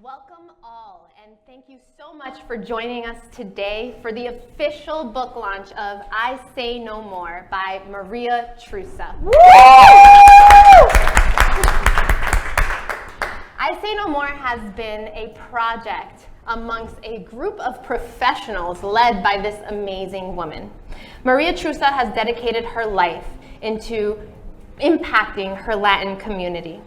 Welcome all, and thank you so much for joining us today for the official book launch of I Say No More by Maria Trusa. I Say No More has been a project amongst a group of professionals led by this amazing woman. Maria Trusa has dedicated her life into impacting her Latin community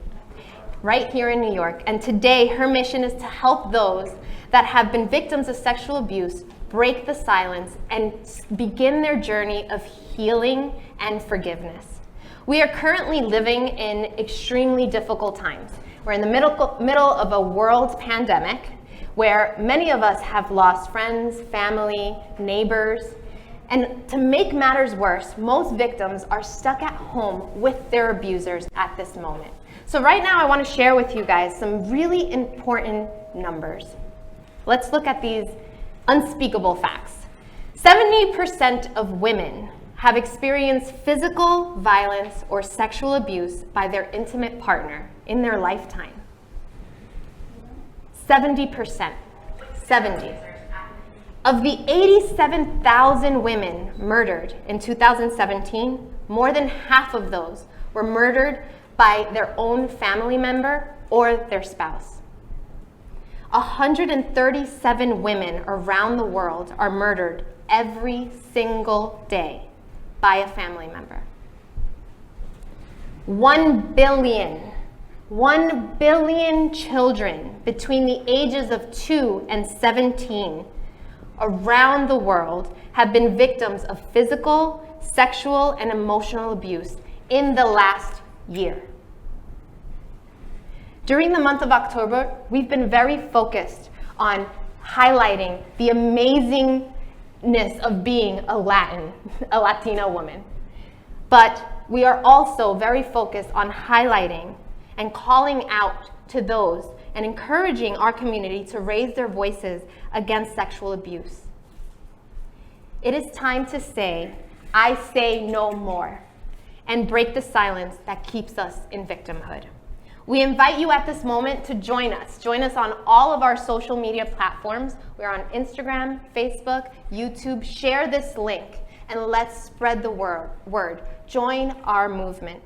right here in New York. And today, her mission is to help those that have been victims of sexual abuse break the silence and begin their journey of healing and forgiveness. We are currently living in extremely difficult times. We're in the middle of a world pandemic where many of us have lost friends, family, neighbors. And to make matters worse, most victims are stuck at home with their abusers at this moment. So right now I want to share with you guys some really important numbers. Let's look at these unspeakable facts. 70% of women have experienced physical violence or sexual abuse by their intimate partner in their lifetime. 70%. 70. Of the 87,000 women murdered in 2017, more than half of those were murdered by their own family member or their spouse. 137 women around the world are murdered every single day by a family member. 1 billion children between the ages of 2 and 17 around the world have been victims of physical, sexual, and emotional abuse in the last year. During the month of October, we've been very focused on highlighting the amazingness of being a Latina woman. But we are also very focused on highlighting and calling out to those and encouraging our community to raise their voices against sexual abuse. It is time to say, I say no more, and break the silence that keeps us in victimhood. We invite you at this moment to join us. Join us on all of our social media platforms. We're on Instagram, Facebook, YouTube. Share this link and let's spread the word. Join our movement.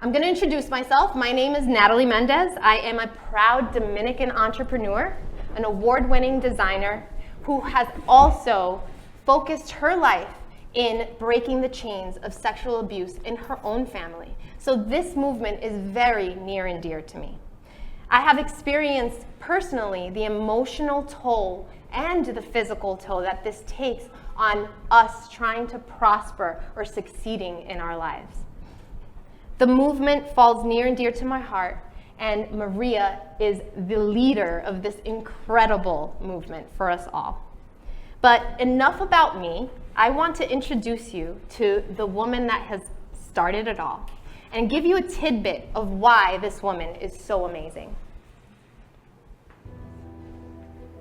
I'm going to introduce myself. My name is Natalie Mendez. I am a proud Dominican entrepreneur, an award-winning designer who has also focused her life in breaking the chains of sexual abuse in her own family. So this movement is very near and dear to me. I have experienced personally the emotional toll and the physical toll that this takes on us trying to prosper or succeeding in our lives. The movement falls near and dear to my heart, and Maria is the leader of this incredible movement for us all. But enough about me. I want to introduce you to the woman that has started it all and give you a tidbit of why this woman is so amazing.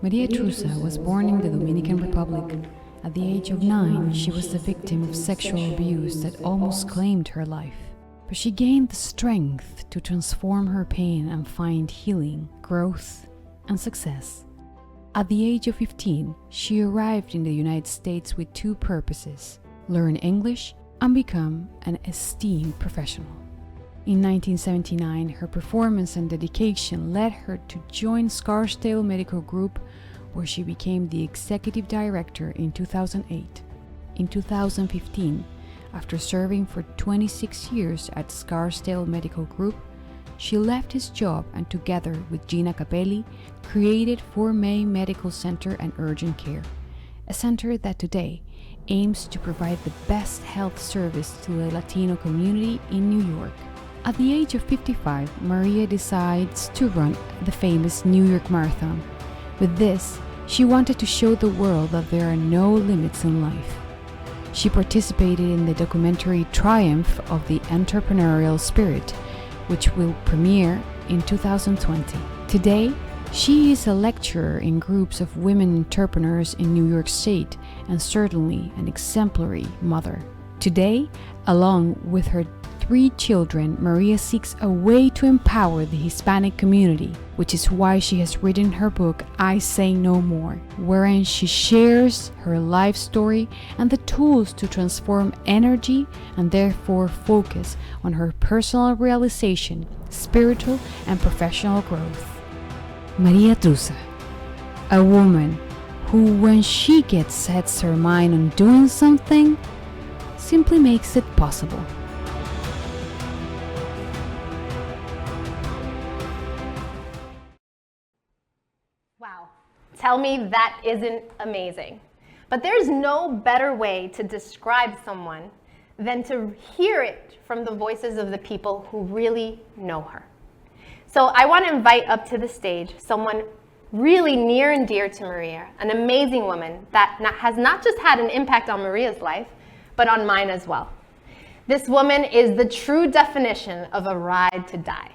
Maria Trusa was born in the Dominican Republic. At the age of 9, she was the victim of sexual abuse that almost claimed her life. But she gained the strength to transform her pain and find healing, growth, and success. At the age of 15, she arrived in the United States with two purposes: learn English and become an esteemed professional. In 1979, her performance and dedication led her to join Scarsdale Medical Group, where she became the executive director in 2008. In 2015, after serving for 26 years at Scarsdale Medical Group, she left his job and together with Gina Capelli, created Fourmay Medical Center and Urgent Care, a center that today aims to provide the best health service to the Latino community in New York. At the age of 55, Maria decides to run the famous New York Marathon. With this, she wanted to show the world that there are no limits in life. She participated in the documentary Triumph of the Entrepreneurial Spirit, which will premiere in 2020. Today, she is a lecturer in groups of women entrepreneurs in New York State and certainly an exemplary mother. Today, along with her 3 children, Maria seeks a way to empower the Hispanic community, which is why she has written her book, I Say No More, wherein she shares her life story and the tools to transform energy and therefore focus on her personal realization, spiritual and professional growth. Maria Trusa, a woman who, when she sets her mind on doing something, simply makes it possible. Wow, tell me that isn't amazing. But there's no better way to describe someone than to hear it from the voices of the people who really know her. So I want to invite up to the stage someone really near and dear to Maria, an amazing woman that has not just had an impact on Maria's life, but on mine as well. This woman is the true definition of a ride to die.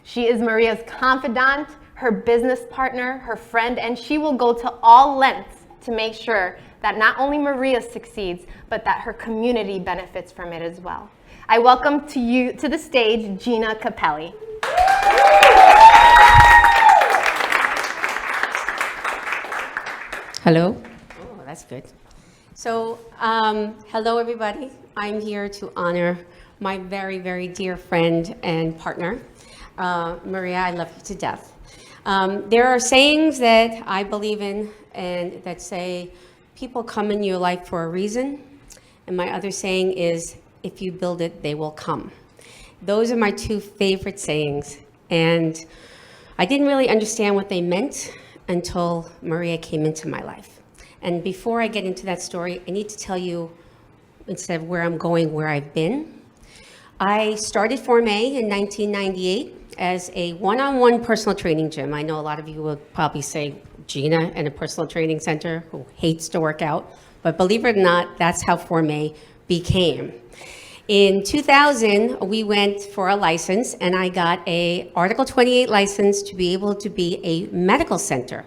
She is Maria's confidant, her business partner, her friend, and she will go to all lengths to make sure that not only Maria succeeds, but that her community benefits from it as well. I welcome to the stage Gina Capelli. Hello. Oh, that's good. So, hello everybody. I'm here to honor my very, very dear friend and partner, Maria. I love you to death. There are sayings that I believe in and that say people come in your life for a reason. And my other saying is, if you build it, they will come. Those are my 2 favorite sayings. And I didn't really understand what they meant until Maria came into my life. And before I get into that story, I need to tell you, instead of where I'm going, where I've been. I started Form A in 1998 as a one-on-one personal training gym. I know a lot of you will probably say, Gina in a personal training center who hates to work out, but believe it or not, that's how Form A became. In 2000, we went for a license, and I got a Article 28 license to be able to be a medical center.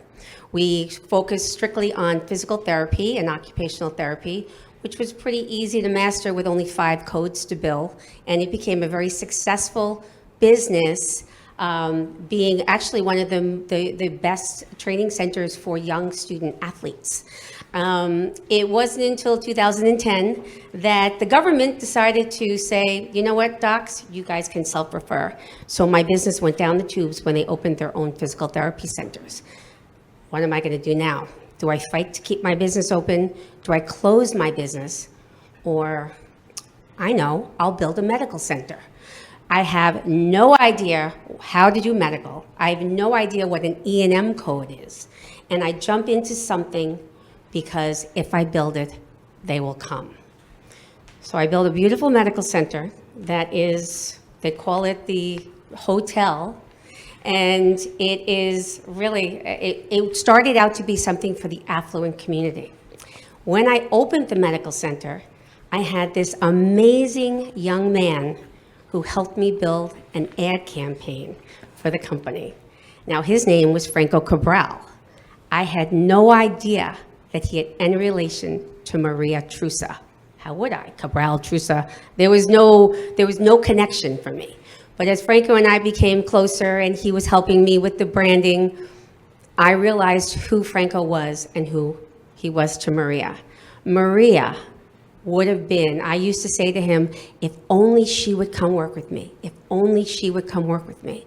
We focused strictly on physical therapy and occupational therapy, which was pretty easy to master with only 5 codes to bill, and it became a very successful business, being actually one of the best training centers for young student athletes. It wasn't until 2010 that the government decided to say, you know what, docs, you guys can self-refer. So my business went down the tubes when they opened their own physical therapy centers. What am I going to do now? Do I fight to keep my business open? Do I close my business? Or, I know, I'll build a medical center. I have no idea how to do medical. I have no idea what an E&M code is. And I jump into something because if I build it, they will come. So I built a beautiful medical center that is, they call it the hotel. And it is really, it started out to be something for the affluent community. When I opened the medical center, I had this amazing young man who helped me build an ad campaign for the company. Now, his name was Franco Cabral. I had no idea that he had any relation to Maria Trusa. How would I? Cabral, Trusa. There was no connection for me. But as Franco and I became closer and he was helping me with the branding, I realized who Franco was and who he was to Maria. Maria would have been, I used to say to him, if only she would come work with me, if only she would come work with me.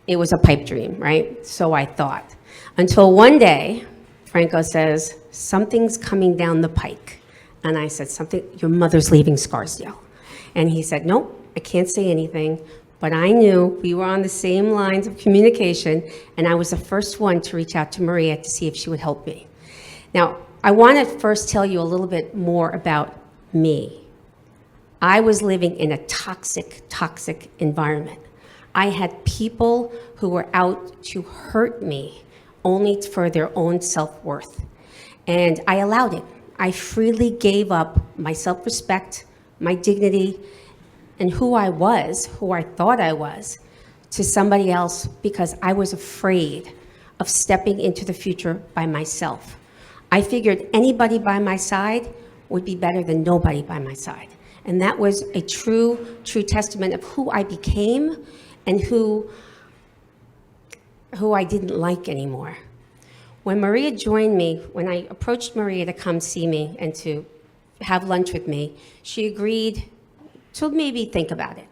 It was a pipe dream, right? So I thought. Until one day, Franco says, something's coming down the pike. And I said, your mother's leaving Scarsdale. And he said, nope, I can't say anything. But I knew we were on the same lines of communication, and I was the first one to reach out to Maria to see if she would help me. Now, I want to first tell you a little bit more about me. I was living in a toxic environment. I had people who were out to hurt me only for their own self-worth. And I allowed it. I freely gave up my self-respect, my dignity, and who I thought I was, to somebody else because I was afraid of stepping into the future by myself. I figured anybody by my side would be better than nobody by my side. And that was a true testament of who I became and who I didn't like anymore. When Maria joined me, when I approached Maria to come see me and to have lunch with me, she agreed to maybe think about it.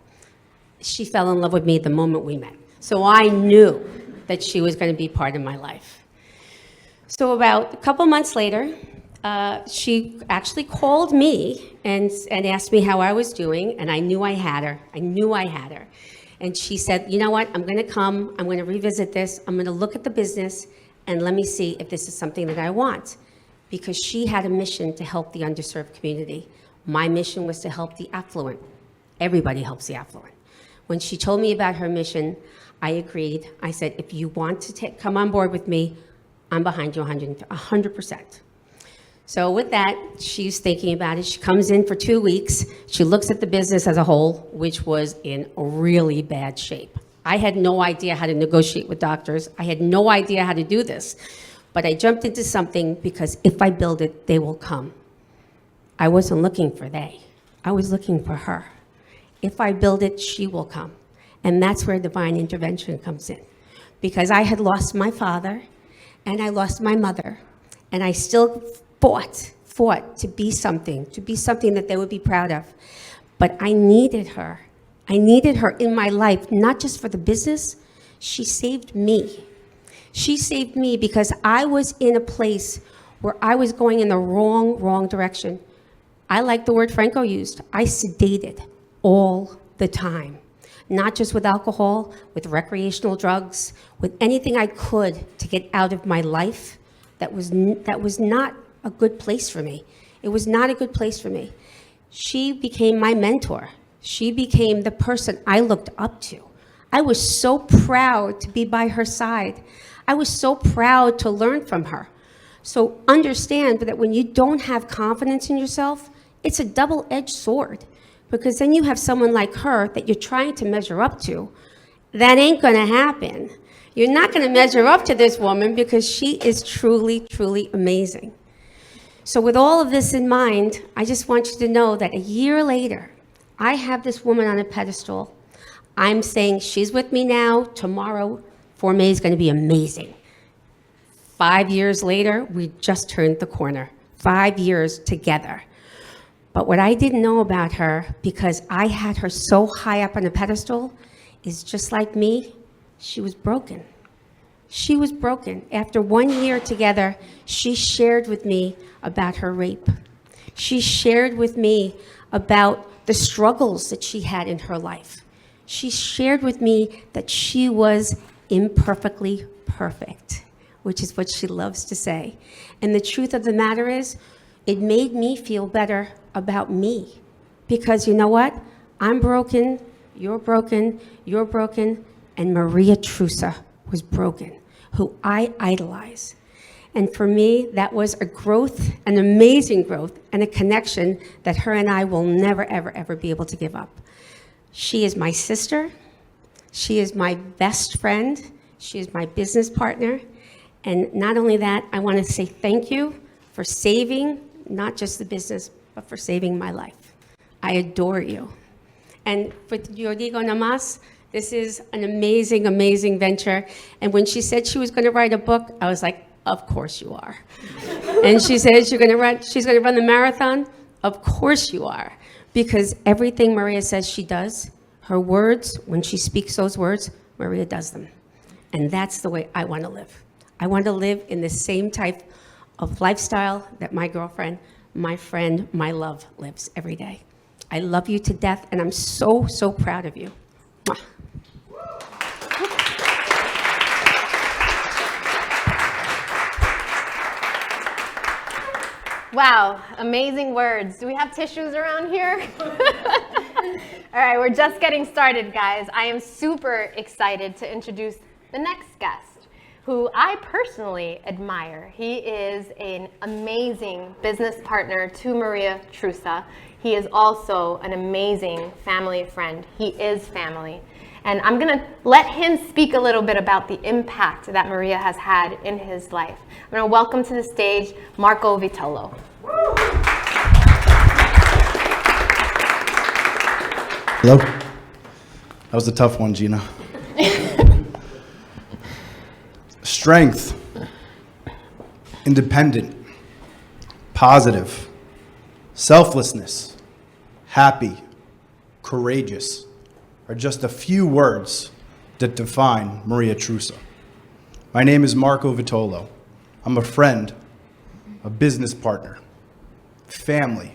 She fell in love with me the moment we met. So I knew that she was going to be part of my life. So about a couple months later, she actually called me and asked me how I was doing, and I knew I had her. I knew I had her. And she said, you know what, I'm going to come, I'm going to revisit this, I'm going to look at the business, and let me see if this is something that I want. Because she had a mission to help the underserved community. My mission was to help the affluent. Everybody helps the affluent. When she told me about her mission, I agreed. I said, if you want to come on board with me, I'm behind you 100%. So with that, she's thinking about it. She comes in for 2 weeks. She looks at the business as a whole, which was in really bad shape. I had no idea how to negotiate with doctors. I had no idea how to do this. But I jumped into something because if I build it, they will come. I wasn't looking for they. I was looking for her. If I build it, she will come. And that's where divine intervention comes in. Because I had lost my father and I lost my mother. And I still fought to be something that they would be proud of. But I needed her. I needed her in my life, not just for the business. She saved me. She saved me because I was in a place where I was going in the wrong direction. I like the word Franco used. I sedated all the time, not just with alcohol, with recreational drugs, with anything I could to get out of my life that was not a good place for me. It was not a good place for me. She became my mentor. She became the person I looked up to. I was so proud to be by her side. I was so proud to learn from her. So understand that when you don't have confidence in yourself, it's a double-edged sword, because then you have someone like her that you're trying to measure up to. That ain't gonna happen. You're not gonna measure up to this woman because she is truly, truly amazing. So with all of this in mind, I just want you to know that a year later, I have this woman on a pedestal. I'm saying she's with me now. Tomorrow, Formé is going to be amazing. 5 years later, we just turned the corner. 5 years together. But what I didn't know about her, because I had her so high up on a pedestal, is just like me, she was broken. She was broken. After 1 year together, she shared with me about her rape. She shared with me about the struggles that she had in her life. She shared with me that she was imperfectly perfect, which is what she loves to say. And the truth of the matter is, it made me feel better about me. Because you know what? I'm broken, you're broken, and Maria Trusa was broken, who I idolize. And for me, that was a growth, an amazing growth, and a connection that her and I will never, ever, ever be able to give up. She is my sister. She is my best friend. She is my business partner. And not only that, I want to say thank you for saving, not just the business, but for saving my life. I adore you. And for Yo Digo Namas, this is an amazing, amazing venture. And when she said she was going to write a book, I was like, of course you are. And she said she's going to run the marathon. Of course you are. Because everything Maria says she does, her words, when she speaks those words, Maria does them. And that's the way I want to live. I want to live in the same type of lifestyle that my girlfriend, my friend, my love lives every day. I love you to death, and I'm so, so proud of you. Mwah. Wow, amazing words. Do we have tissues around here? All right, we're just getting started, guys. I am super excited to introduce the next guest, who I personally admire. He is an amazing business partner to Maria Trusa. He is also an amazing family friend. He is family. And I'm gonna let him speak a little bit about the impact that Maria has had in his life. I'm gonna welcome to the stage Marco Vitolo. Hello? That was a tough one, Gina. Strength, independent, positive, selflessness, happy, courageous are just a few words that define Maria Trusa. My name is Marco Vitolo. I'm a friend, a business partner, family,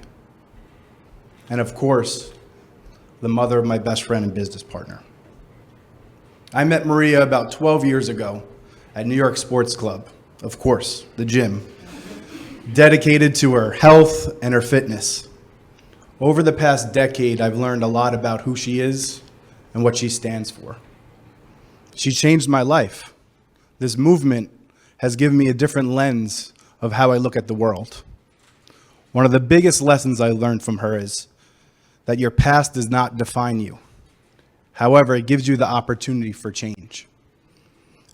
and of course, the mother of my best friend and business partner. I met Maria about 12 years ago at New York Sports Club, of course, the gym, dedicated to her health and her fitness. Over the past decade, I've learned a lot about who she is and what she stands for. She changed my life. This movement has given me a different lens of how I look at the world. One of the biggest lessons I learned from her is that your past does not define you. However, it gives you the opportunity for change.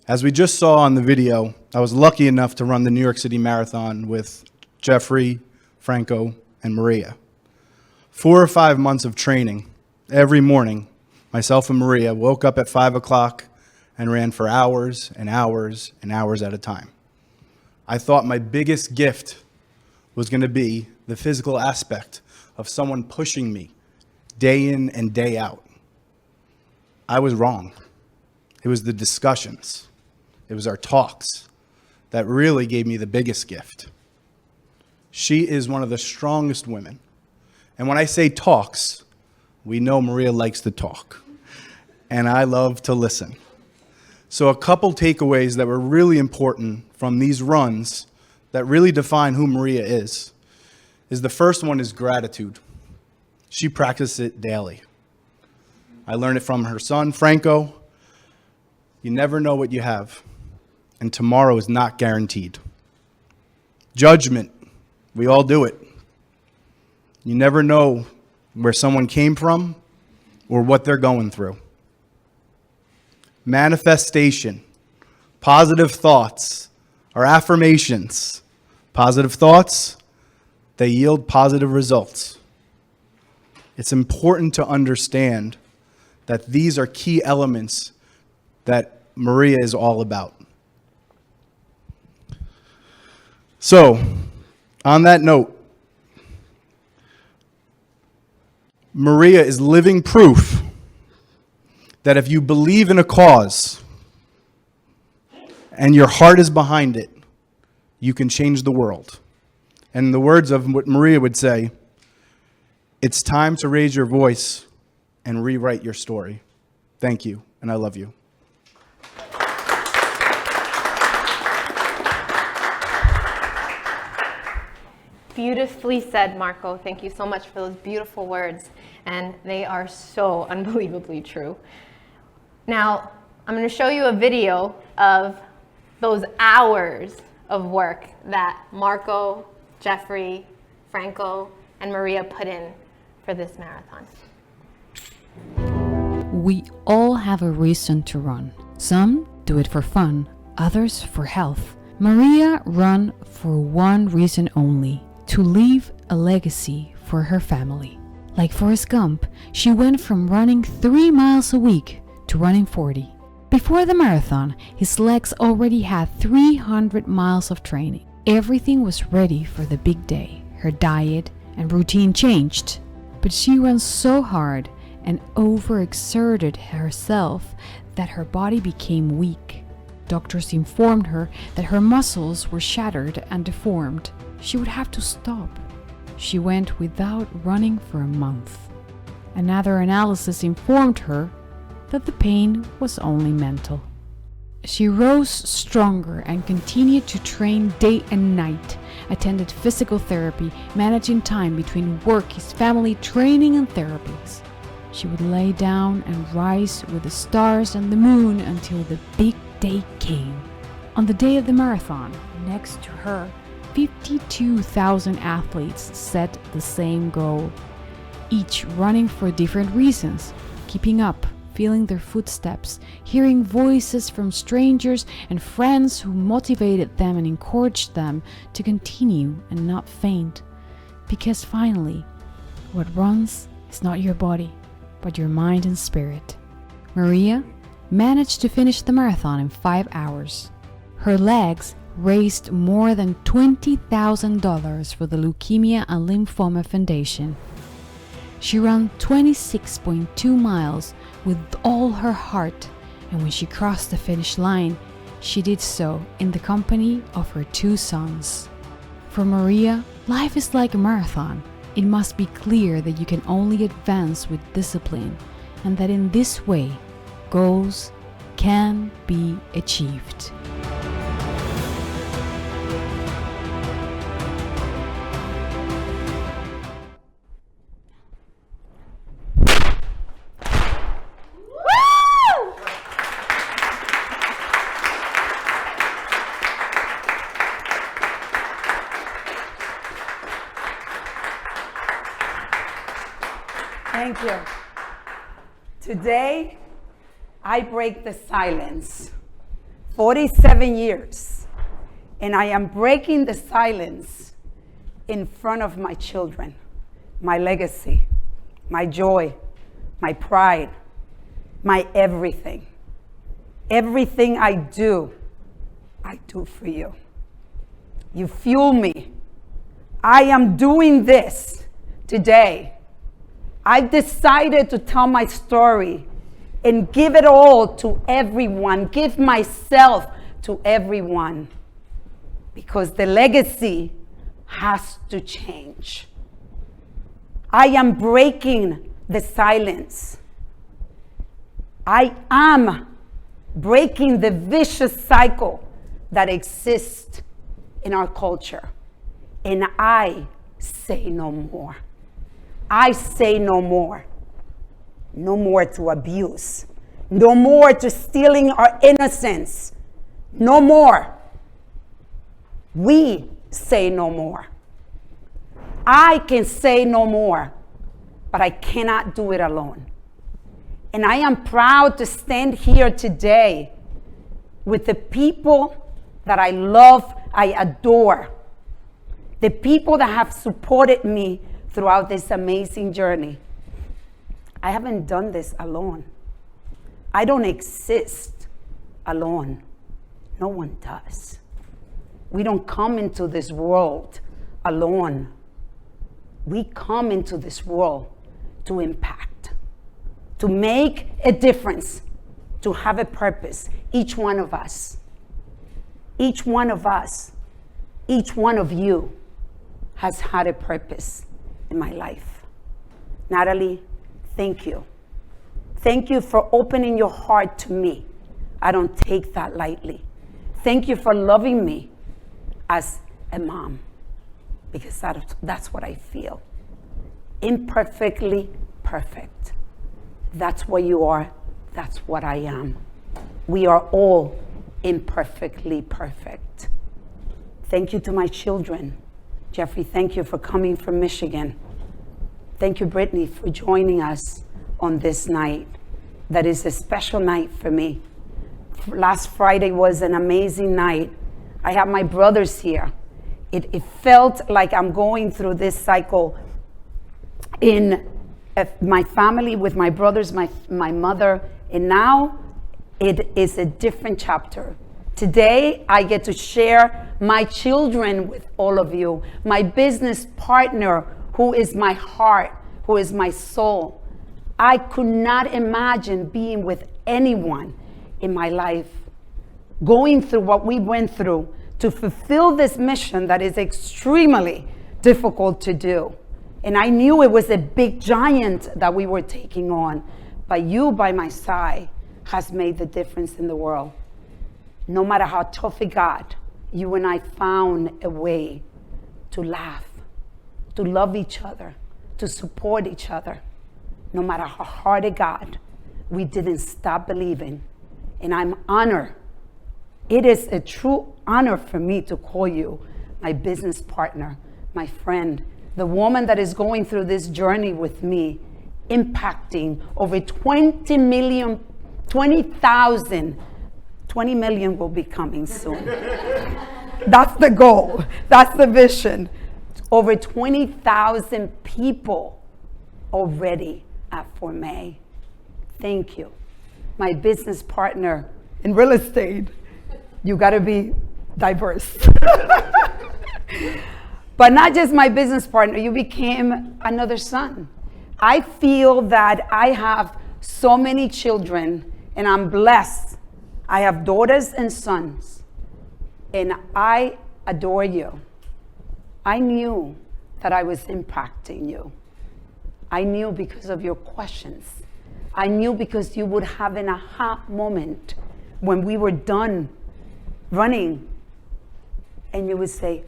As we just saw on the video, I was lucky enough to run the New York City Marathon with Jeffrey, Franco, and Maria. 4 or 5 months of training. Every morning, myself and Maria woke up at 5 o'clock and ran for hours and hours and hours at a time. I thought my biggest gift was going to be the physical aspect of someone pushing me day in and day out. I was wrong. It was the discussions. It was our talks that really gave me the biggest gift. She is one of the strongest women. And when I say talks, we know Maria likes to talk. And I love to listen. So a couple takeaways that were really important from these runs that really define who Maria is the first one is gratitude. She practices it daily. I learned it from her son, Franco. You never know what you have, and tomorrow is not guaranteed. Judgment, we all do it. You never know where someone came from or what they're going through. Manifestation, positive thoughts or affirmations. Positive thoughts, they yield positive results. It's important to understand that these are key elements that Maria is all about. So, on that note, Maria is living proof that if you believe in a cause and your heart is behind it, you can change the world. And in the words of what Maria would say, it's time to raise your voice and rewrite your story. Thank you, and I love you. Beautifully said, Marco. Thank you so much for those beautiful words. And they are so unbelievably true. Now, I'm going to show you a video of those hours of work that Marco, Jeffrey, Franco, and Maria put in for this marathon. We all have a reason to run. Some do it for fun, others for health. Maria ran for one reason only: to leave a legacy for her family. Like Forrest Gump, she went from running 3 miles a week to running 40. Before the marathon, his legs already had 300 miles of training. Everything was ready for the big day. Her diet and routine changed. But she ran so hard and overexerted herself that her body became weak. Doctors informed her that her muscles were shattered and deformed. She would have to stop. She went without running for a month. Another analysis informed her that the pain was only mental. She rose stronger and continued to train day and night, attended physical therapy, managing time between work, his family, training, and therapies. She would lay down and rise with the stars and the moon until the big day came. On the day of the marathon, next to her, 52,000 athletes set the same goal, each running for different reasons, keeping up, feeling their footsteps, hearing voices from strangers and friends who motivated them and encouraged them to continue and not faint. Because finally, what runs is not your body, but your mind and spirit. Maria managed to finish the marathon in 5 hours. Her legs raised more than $20,000 for the Leukemia and Lymphoma Foundation. She ran 26.2 miles with all her heart, and when she crossed the finish line, she did so in the company of her 2 sons. For Maria, life is like a marathon. It must be clear that you can only advance with discipline, and that in this way, goals can be achieved. Thank you. Today, I break the silence. 47 years, and I am breaking the silence in front of my children, my legacy, my joy, my pride, my everything. Everything I do for you. You fuel me. I am doing this today. I've decided to tell my story and give it all to everyone, give myself to everyone, because the legacy has to change. I am breaking the silence. I am breaking the vicious cycle that exists in our culture, and I say no more. I say no more. No more to abuse. No more to stealing our innocence. No more. We say no more. I can say no more, but I cannot do it alone. And I am proud to stand here today with the people that I love, I adore, the people that have supported me throughout this amazing journey. I haven't done this alone. I don't exist alone. No one does. We don't come into this world alone. We come into this world to impact, to make a difference, to have a purpose. Each one of us, each one of us, each one of you has had a purpose in my life. Natalie, thank you. Thank you for opening your heart to me. I don't take that lightly. Thank you for loving me as a mom, because that's what I feel. Imperfectly perfect. That's what you are. That's what I am. We are all imperfectly perfect. Thank you to my children. Jeffrey, thank you for coming from Michigan. Thank you, Brittany, for joining us on this night. That is a special night for me. Last Friday was an amazing night. I have my brothers here. It felt like I'm going through this cycle in my family with my brothers, my mother, and now it is a different chapter. Today, I get to share my children with all of you, my business partner, who is my heart, who is my soul. I could not imagine being with anyone in my life, going through what we went through to fulfill this mission that is extremely difficult to do. And I knew it was a big giant that we were taking on, but you by my side has made the difference in the world. No matter how tough it got, you and I found a way to laugh, to love each other, to support each other. No matter how hard it got, we didn't stop believing. And I'm honored. It is a true honor for me to call you my business partner, my friend, the woman that is going through this journey with me, impacting over 20 million will be coming soon. That's the goal. That's the vision. Over 20,000 people already at Formay. Thank you. My business partner in real estate. You gotta be diverse. But not just my business partner, you became another son. I feel that I have so many children and I'm blessed. I have daughters and sons, and I adore you. I knew that I was impacting you. I knew because of your questions. I knew because you would have an aha moment when we were done running, and you would say,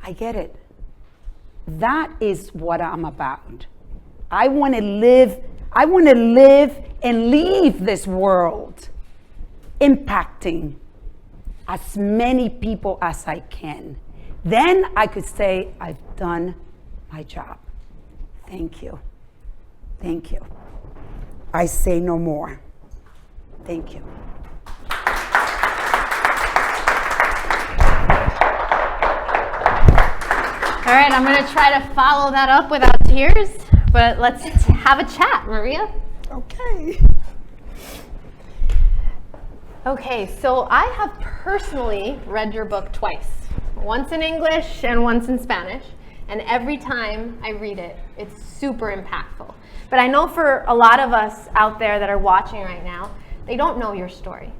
I get it. That is what I'm about. I want to live and leave this world impacting as many people as I can. Then I could say, I've done my job. Thank you. Thank you. I say no more. Thank you. All right, I'm going to try to follow that up without tears, but let's have a chat, Maria. Okay. Okay, so I have personally read your book twice, once in English and once in Spanish, and every time I read it, it's super impactful. But I know for a lot of us out there that are watching right now, they don't know your story.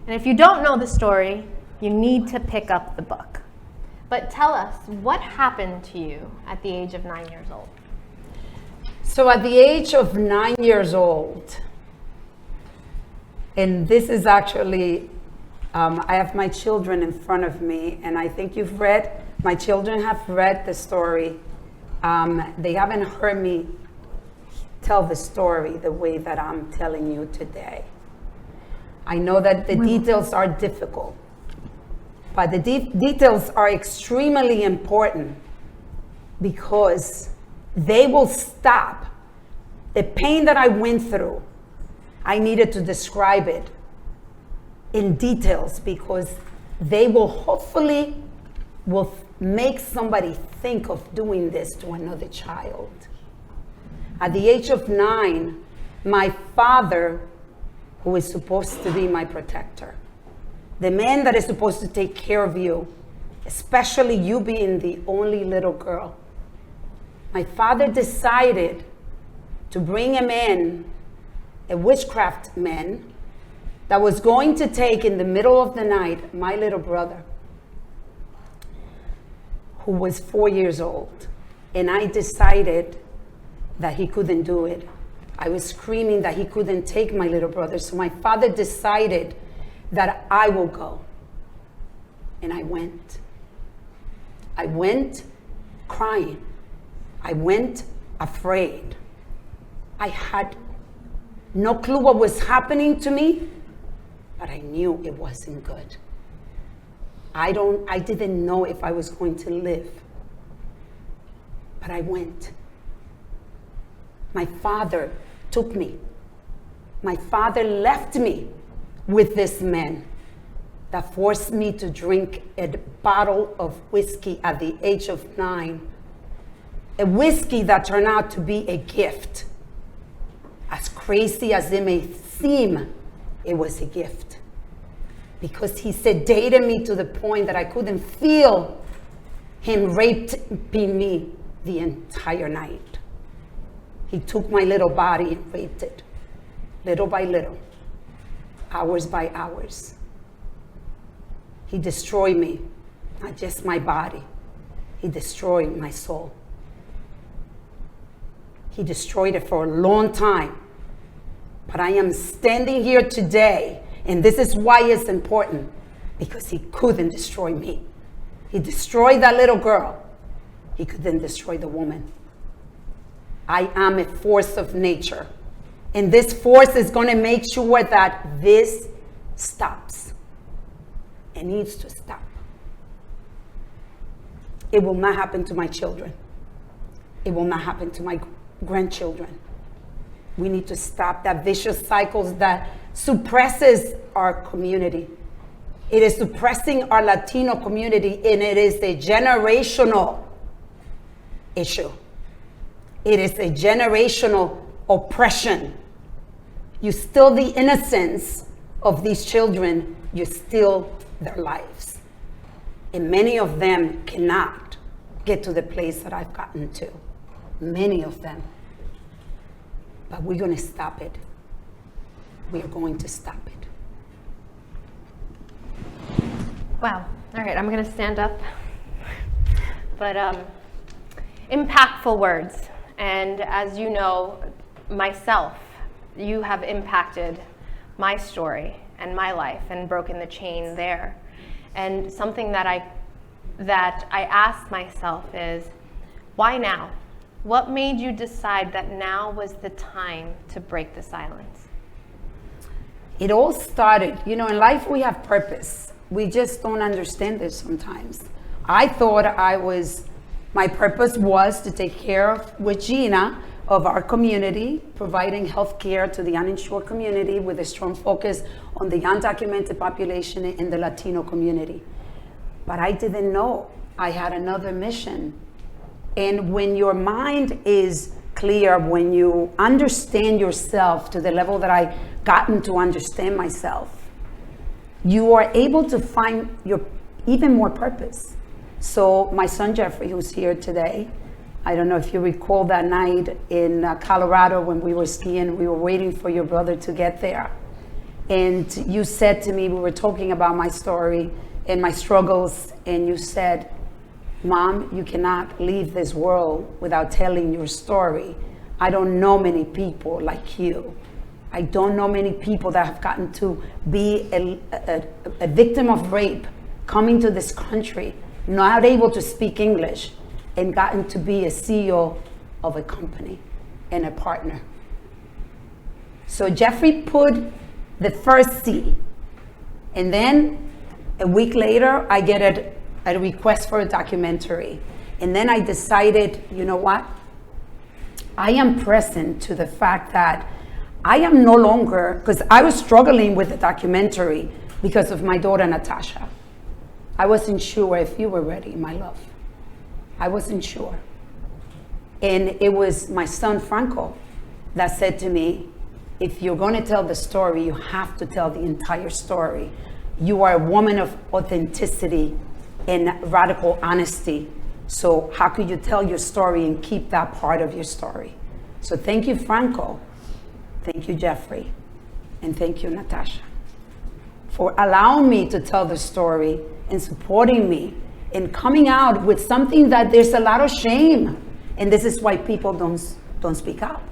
And if you don't know the story, you need to pick up the book. But tell us, what happened to you at the age of 9 years old? So at the age of 9 years old, and this is actually, I have my children in front of me, and I think my children have read the story. They haven't heard me tell the story the way that I'm telling you today. I know that the details are difficult, but the details are extremely important because they will stop the pain that I went through. I needed to describe it in details because they will hopefully make somebody think of doing this to another child. At the age of 9, my father, who is supposed to be my protector, the man that is supposed to take care of you, especially you being the only little girl, my father decided to bring him in, a witchcraft man that was going to take in the middle of the night my little brother, who was 4 years old. And I decided that he couldn't do it. I was screaming that he couldn't take my little brother. So my father decided that I will go. And I went. I went crying. I went afraid. I had no clue what was happening to me, but I knew it wasn't good. I didn't know if I was going to live, but I went. My father took me. My father left me with this man that forced me to drink a bottle of whiskey at the age of 9. A whiskey that turned out to be a gift. As crazy as it may seem, it was a gift. Because he sedated me to the point that I couldn't feel him raping me the entire night. He took my little body and raped it, little by little, hours by hours. He destroyed me, not just my body. He destroyed my soul. He destroyed it for a long time. But I am standing here today, and this is why it's important, because he couldn't destroy me. He destroyed that little girl. He couldn't destroy the woman. I am a force of nature. And this force is going to make sure that this stops. It needs to stop. It will not happen to my children. It will not happen to my grandchildren. We need to stop that vicious cycle that suppresses our community. It is suppressing our Latino community, and it is a generational issue. It is a generational oppression. You steal the innocence of these children, you steal their lives. And many of them cannot get to the place that I've gotten to. Many of them. But we're going to stop it. We are going to stop it. Wow. All right, I'm going to stand up. But impactful words. And as you know, myself, you have impacted my story and my life and broken the chain there. And something that I asked myself is, why now? What made you decide that now was the time to break the silence? It all started, in life we have purpose. We just don't understand it sometimes. I thought my purpose was to take care of, with Gina, of our community, providing health care to the uninsured community with a strong focus on the undocumented population in the Latino community. But I didn't know I had another mission. And when your mind is clear, when you understand yourself to the level that I gotten to understand myself, you are able to find your even more purpose. So my son Jeffrey, who's here today, I don't know if you recall that night in Colorado when we were skiing, we were waiting for your brother to get there. And you said to me, we were talking about my story and my struggles, and you said, Mom, you cannot leave this world without telling your story. I don't know many people like you. I don't know many people that have gotten to be a victim of rape, coming to this country, not able to speak English, and gotten to be a CEO of a company and a partner. So Jeffrey put the first C. And then a week later, I get a request for a documentary. And then I decided, you know what? I am present to the fact that I am no longer, because I was struggling with the documentary because of my daughter, Natasha. I wasn't sure if you were ready, my love. I wasn't sure. And it was my son, Franco, that said to me, if you're going to tell the story, you have to tell the entire story. You are a woman of authenticity and radical honesty. So how could you tell your story and keep that part of your story? So thank you, Franco. Thank you, Jeffrey. And thank you, Natasha, for allowing me to tell the story and supporting me and coming out with something that there's a lot of shame. And this is why people don't speak up,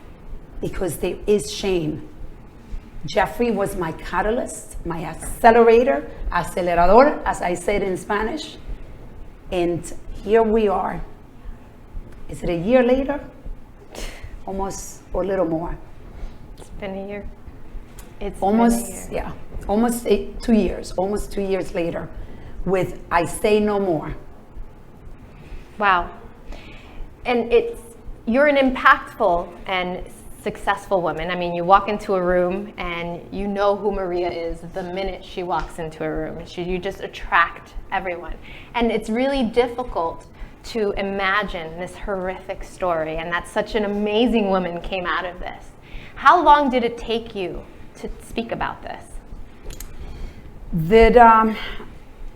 because there is shame. Jeffrey was my catalyst, my accelerator, acelerador, as I said in Spanish. And here we are. Is it a year later? Almost, or a little more. It's been a year. It's almost, been a year. yeah, almost 2 years, almost 2 years later with I Say No More. Wow. And you're an impactful and successful woman. I mean, you walk into a room and you know who Maria is the minute she walks into a room. You just attract everyone. And it's really difficult to imagine this horrific story, and that such an amazing woman came out of this. How long did it take you to speak about this?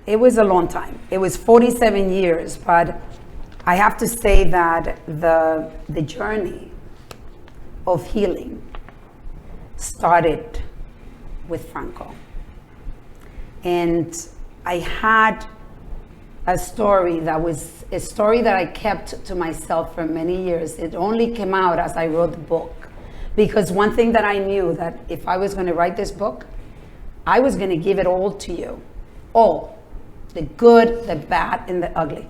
It was a long time. It was 47 years, but I have to say that the journey of healing started with Franco. And I had a story that was a story that I kept to myself for many years. It only came out as I wrote the book. Because one thing that I knew, that if I was going to write this book, I was going to give it all to you. All. The good, the bad, and the ugly.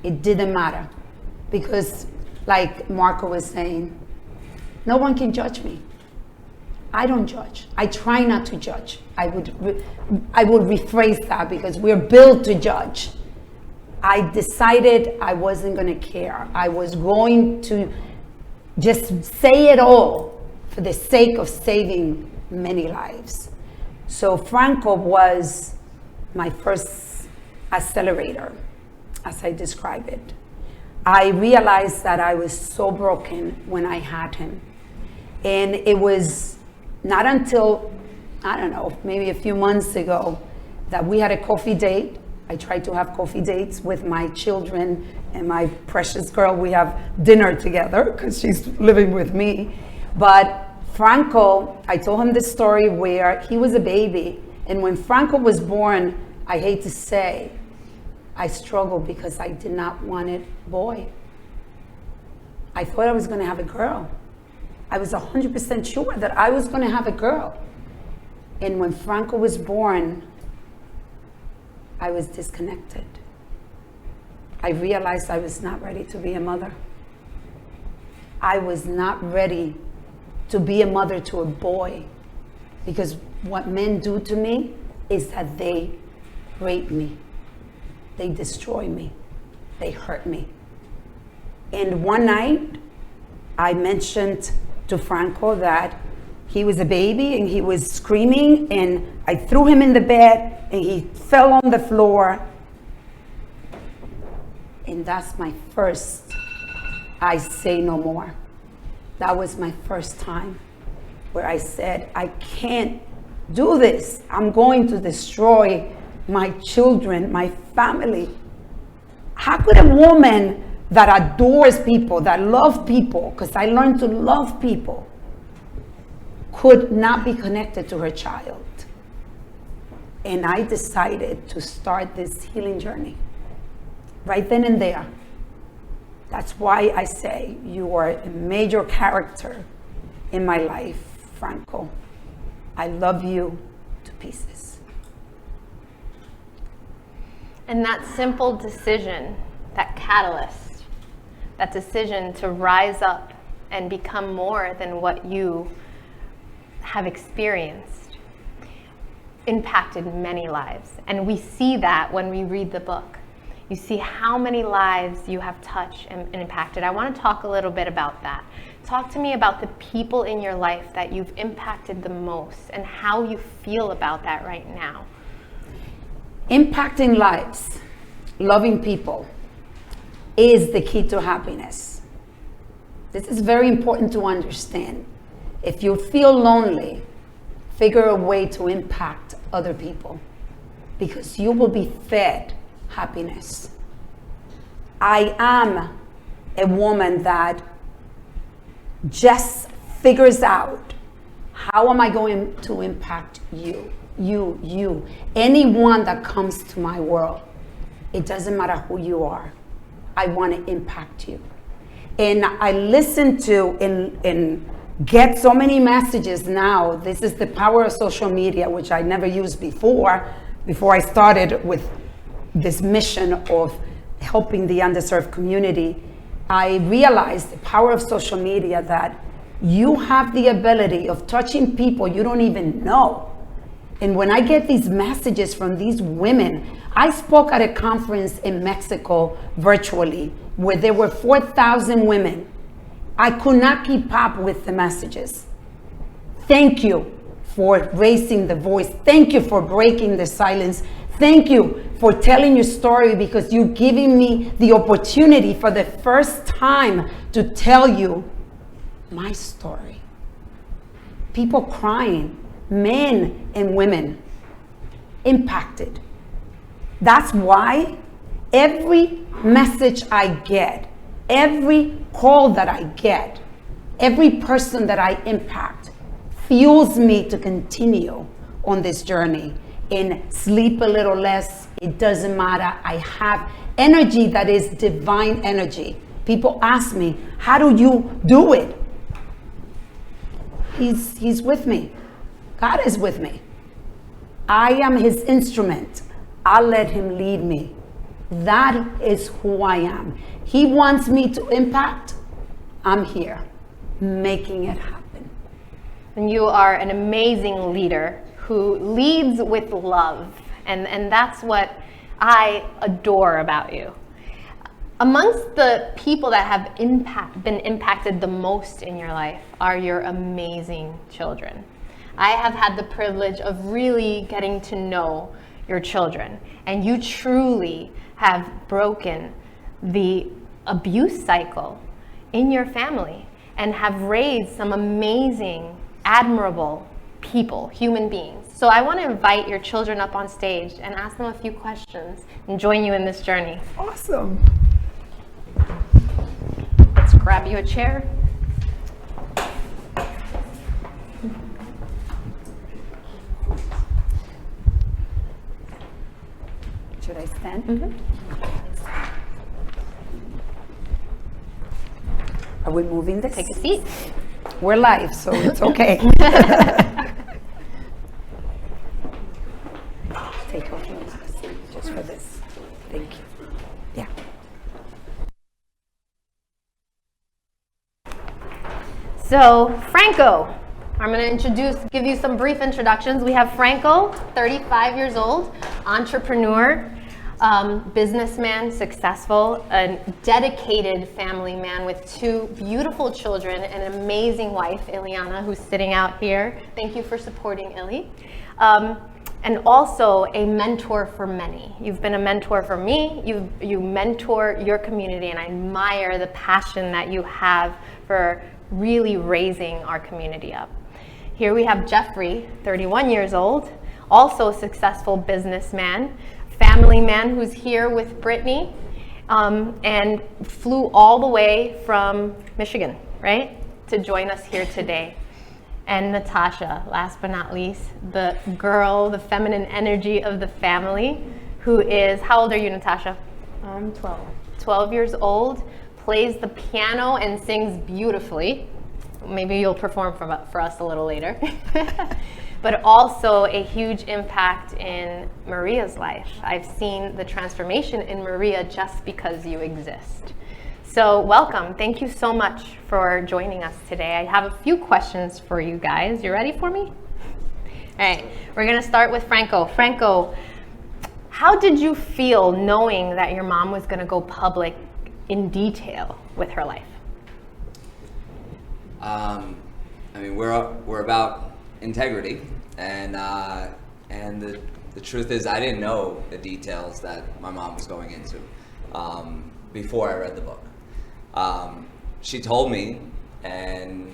It didn't matter. Because like Marco was saying, no one can judge me. I don't judge. I try not to judge. I would rephrase that, because we're built to judge. I decided I wasn't going to care. I was going to just say it all for the sake of saving many lives. So Franco was my first accelerator, as I describe it. I realized that I was so broken when I had him. And it was not until, I don't know, maybe a few months ago that we had a coffee date. I try to have coffee dates with my children and my precious girl. We have dinner together because she's living with me. But Franco, I told him this story where he was a baby. And when Franco was born, I hate to say, I struggled because I did not want a boy. I thought I was going to have a girl. I was 100% sure that I was going to have a girl. And when Franco was born, I was disconnected. I realized I was not ready to be a mother. I was not ready to be a mother to a boy, because what men do to me is that they rape me, they destroy me, they hurt me. And one night, I mentioned to Franco that he was a baby and he was screaming, and I threw him in the bed and he fell on the floor. And that's my first, I say no more. That was my first time where I said, I can't do this. I'm going to destroy my children, my family. How could a woman that adores people, that loves people, because I learned to love people, could not be connected to her child? And I decided to start this healing journey right then and there. That's why I say you are a major character in my life, Franco. I love you to pieces. And that simple decision, that catalyst, that decision to rise up and become more than what you have experienced, impacted many lives. And we see that when we read the book. You see how many lives you have touched and impacted. I want to talk a little bit about that. Talk to me about the people in your life that you've impacted the most and how you feel about that right now. Impacting lives, loving people, is the key to happiness. This is very important to understand. If you feel lonely, figure a way to impact other people, because you will be fed happiness. I am a woman that just figures out, how am I going to impact you? Anyone that comes to my world. It doesn't matter who you are. I want to impact you. And I listen to and get so many messages now. This is the power of social media, which I never used before I started with this mission of helping the underserved community. I realized the power of social media, that you have the ability of touching people you don't even know. And when I get these messages from these women, I spoke at a conference in Mexico virtually where there were 4,000 women. I could not keep up with the messages. Thank you for raising the voice. Thank you for breaking the silence. Thank you for telling your story, because you're giving me the opportunity for the first time to tell you my story. People crying, men and women impacted. That's why every message I get, every call that I get, every person that I impact fuels me to continue on this journey and sleep a little less. It doesn't matter. I have energy that is divine energy. People ask me, how do you do it? He's with me. God is with me. I am his instrument. I'll let him lead me. That is who I am. He wants me to impact. I'm here, making it happen. And you are an amazing leader who leads with love. And that's what I adore about you. Amongst the people that have been impacted the most in your life are your amazing children. I have had the privilege of really getting to know your children, and you truly have broken the abuse cycle in your family. and have raised some amazing, admirable people, human beings. So I want to invite your children up on stage and ask them a few questions and join you in this journey. Awesome. Let's grab you a chair. Should I stand? Mm-hmm. Are we moving this? Take a seat. We're live, so it's okay. Take off your mask just for this. Thank you. Yeah. So, Franco, I'm going to give you some brief introductions. We have Franco, 35 years old, entrepreneur, businessman, successful, a dedicated family man with 2 beautiful children, and an amazing wife, Ileana, who's sitting out here. Thank you for supporting Ili. And also a mentor for many. You've been a mentor for me. You mentor your community, and I admire the passion that you have for really raising our community up. Here we have Jeffrey, 31 years old, also a successful businessman, family man who's here with Brittany, and flew all the way from Michigan, right, to join us here today. And Natasha, last but not least, the girl, the feminine energy of the family, who is, how old are you, Natasha? I'm 12. 12 years old, plays the piano and sings beautifully. Maybe you'll perform for us a little later. But also a huge impact in Maria's life. I've seen the transformation in Maria just because you exist. So welcome. Thank you so much for joining us today. I have a few questions for you guys. You ready for me? All right, we're gonna start with Franco. Franco, how did you feel knowing that your mom was gonna go public in detail with her life? I mean, we're about integrity, and the truth is, I didn't know the details that my mom was going into before I read the book. She told me, and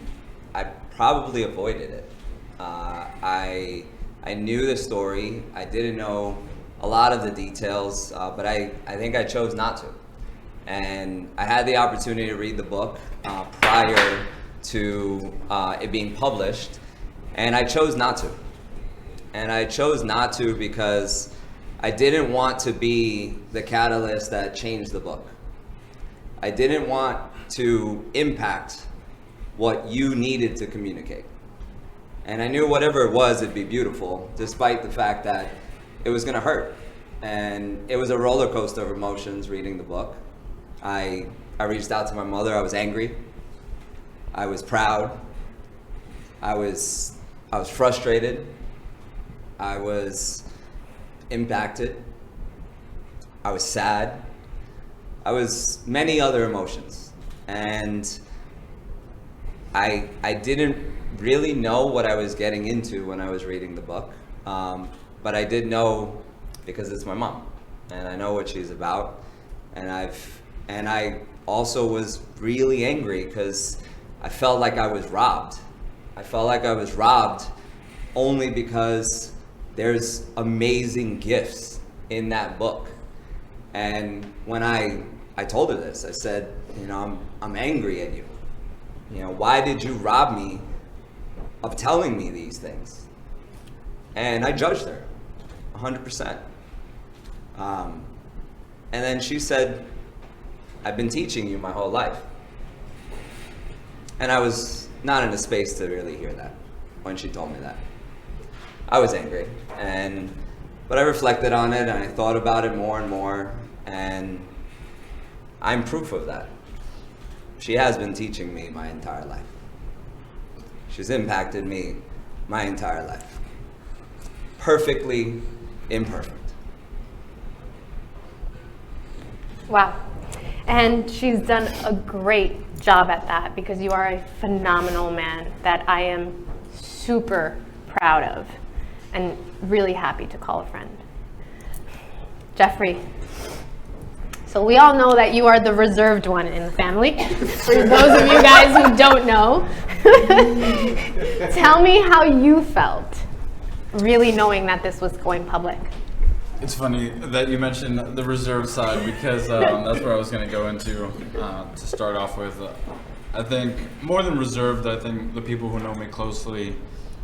I probably avoided it. I knew the story. I didn't know a lot of the details, but I think I chose not to. And I had the opportunity to read the book prior to it being published, and I chose not to. And I chose not to because I didn't want to be the catalyst that changed the book. I didn't want to impact what you needed to communicate. And I knew whatever it was, it'd be beautiful, despite the fact that it was gonna hurt. And it was a roller coaster of emotions reading the book. I reached out to my mother. I was angry. I was proud. I was frustrated. I was impacted. I was sad. I was many other emotions. And I didn't really know what I was getting into when I was reading the book. But I did know because it's my mom, and I know what she's about. And I also was really angry because I felt like I was robbed. I felt like I was robbed only because there's amazing gifts in that book. And when I told her this, I said, you know, I'm angry at you. You know, why did you rob me of telling me these things? And I judged her 100%. And then she said, I've been teaching you my whole life. And I was not in a space to really hear that when she told me that. I was angry, but I reflected on it and I thought about it more and more, and I'm proof of that. She has been teaching me my entire life. She's impacted me my entire life. Perfectly imperfect. Wow. And she's done a great job at that because you are a phenomenal man that I am super proud of and really happy to call a friend. Jeffrey, So we all know that you are the reserved one in the family. For those of you guys who don't know, tell me how you felt really knowing that this was going public. It's funny that you mentioned the reserve side because that's where I was going to go into to start off with. I think more than reserved, I think the people who know me closely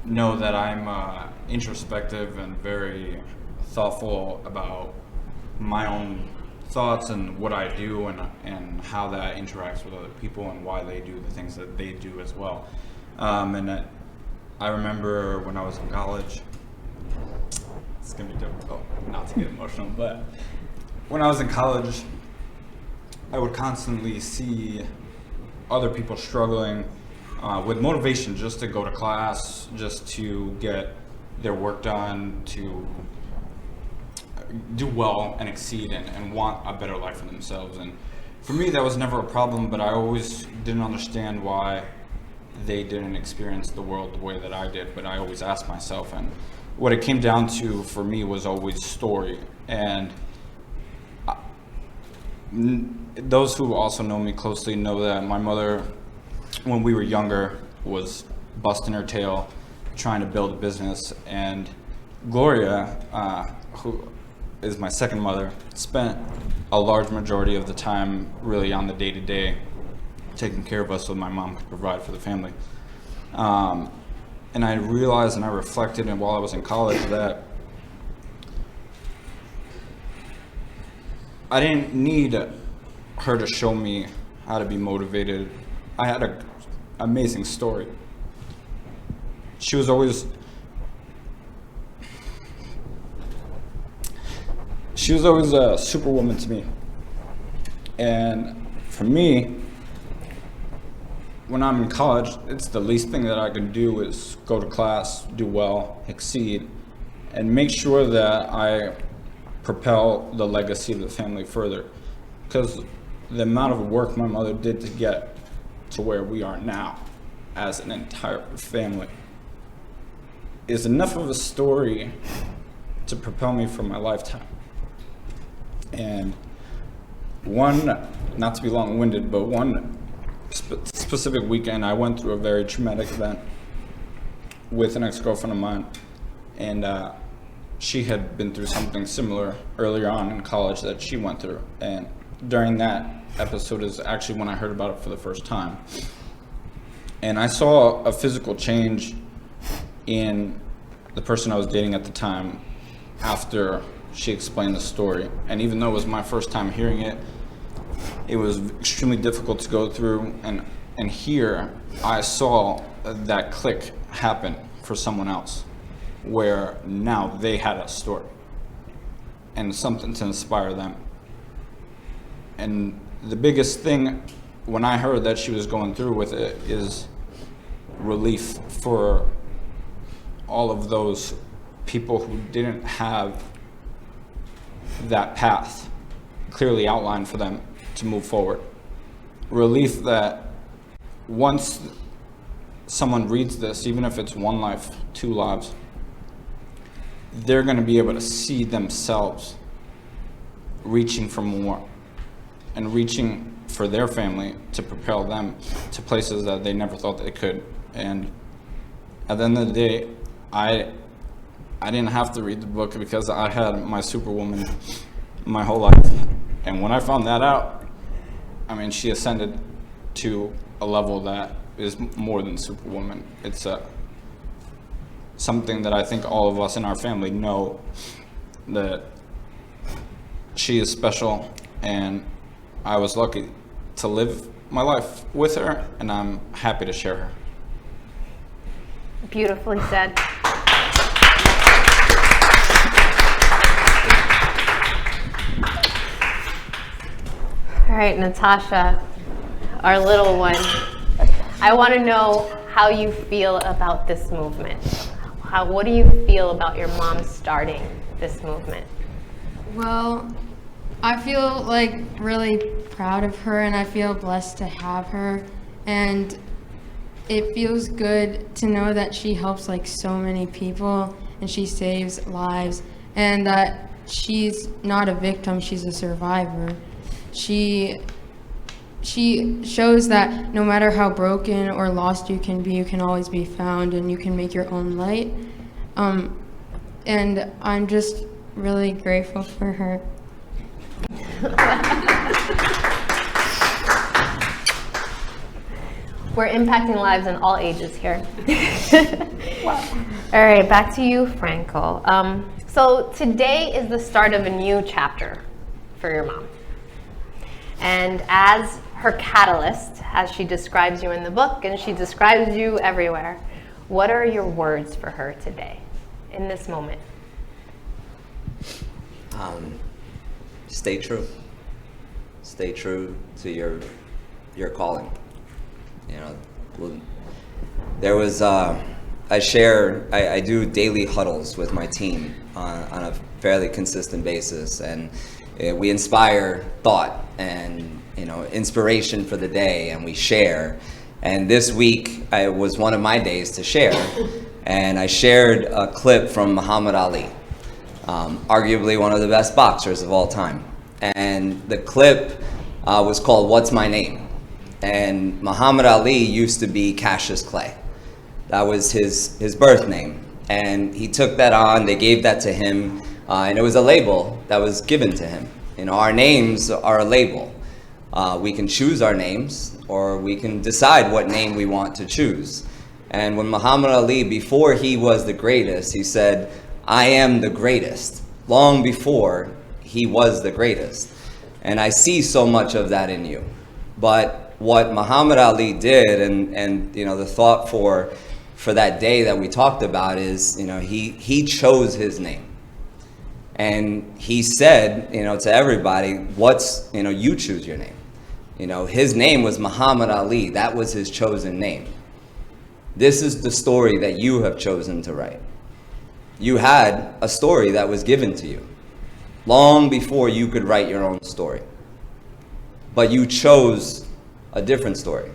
know that I'm introspective and very thoughtful about my own thoughts and what I do and how that interacts with other people and why they do the things that they do as well. I remember when I was in college, it's gonna be difficult not to get emotional, but when I was in college, I would constantly see other people struggling with motivation just to go to class, just to get their work done, to do well and exceed and want a better life for themselves. And for me, that was never a problem, but I always didn't understand why they didn't experience the world the way that I did. But I always asked myself, and what it came down to for me was always story. And those who also know me closely know that my mother, when we were younger, was busting her tail trying to build a business. And Gloria, who is my second mother, spent a large majority of the time really on the day-to-day taking care of us so my mom could provide for the family. And I realized and I reflected and while I was in college that I didn't need her to show me how to be motivated. I had an amazing story. She was always a superwoman to me. And for me, when I'm in college, it's the least thing that I can do is go to class, do well, exceed, and make sure that I propel the legacy of the family further. Because the amount of work my mother did to get to where we are now as an entire family is enough of a story to propel me for my lifetime. And one, not to be long-winded, but one specific weekend, I went through a very traumatic event with an ex-girlfriend of mine, and she had been through something similar earlier on in college that she went through. And during that episode is actually when I heard about it for the first time. And I saw a physical change in the person I was dating at the time after she explained the story. And even though it was my first time hearing it, it was extremely difficult to go through. And here I saw that click happen for someone else, where now they had a story and something to inspire them. And the biggest thing when I heard that she was going through with it is relief for all of those people who didn't have that path clearly outlined for them to move forward. Relief that once someone reads this, even if it's one life, two lives, they're going to be able to see themselves reaching for more and reaching for their family to propel them to places that they never thought they could. And at the end of the day, I didn't have to read the book because I had my superwoman my whole life. And when I found that out, I mean, she ascended to a level that is more than superwoman. It's something that I think all of us in our family know, that she is special, and I was lucky to live my life with her, and I'm happy to share her. Beautifully said. All right, Natasha, our little one, I want to know how you feel about this movement. What do you feel about your mom starting this movement? Well, I feel like really proud of her, and I feel blessed to have her, and it feels good to know that she helps like so many people and she saves lives, and that she's not a victim, she's a survivor. she shows that no matter how broken or lost you can always be found, and you can make your own light. And I'm just really grateful for her. We're impacting lives in all ages here. All right, back to you, Franco. So today is the start of a new chapter for your mom. And as her catalyst, as she describes you in the book, and she describes you everywhere, what are your words for her today, in this moment? Stay true. Stay true to your calling. You know, there was, I do daily huddles with my team on a fairly consistent basis, and we inspire thought and, you know, inspiration for the day, and we share. And this week, it was one of my days to share, and I shared a clip from Muhammad Ali, arguably one of the best boxers of all time. And the clip was called "What's My Name?" And Muhammad Ali used to be Cassius Clay. That was his birth name. And he took that on, they gave that to him, and it was a label that was given to him. You know, our names are a label. We can choose our names, or we can decide what name we want to choose. And when Muhammad Ali, before he was the greatest, he said, "I am the greatest," long before he was the greatest. And I see so much of that in you. But what Muhammad Ali did, and you know, the thought for that day that we talked about is, you know, he chose his name. And he said, you know, to everybody, you choose your name. You know, his name was Muhammad Ali. That was his chosen name. This is the story that you have chosen to write. You had a story that was given to you long before you could write your own story. But you chose a different story.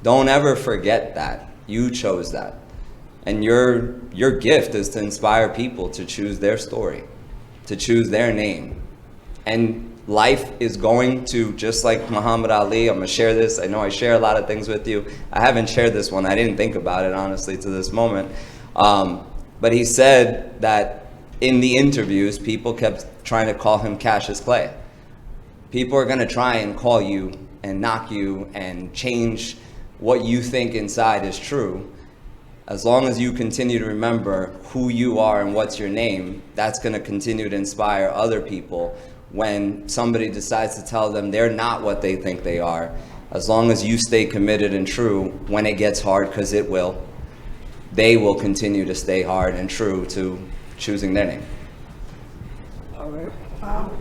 Don't ever forget that. You chose that. And your gift is to inspire people to choose their story, to choose their name. And life is going to, just like Muhammad Ali, I'm gonna share this. I know I share a lot of things with you. I haven't shared this one. I didn't think about it, honestly, to this moment. But he said that in the interviews, people kept trying to call him Cassius Clay. People are gonna try and call you and knock you and change what you think inside is true. As long as you continue to remember who you are and what's your name, that's going to continue to inspire other people when somebody decides to tell them they're not what they think they are. As long as you stay committed and true, when it gets hard, because it will, they will continue to stay hard and true to choosing their name. All right. Wow.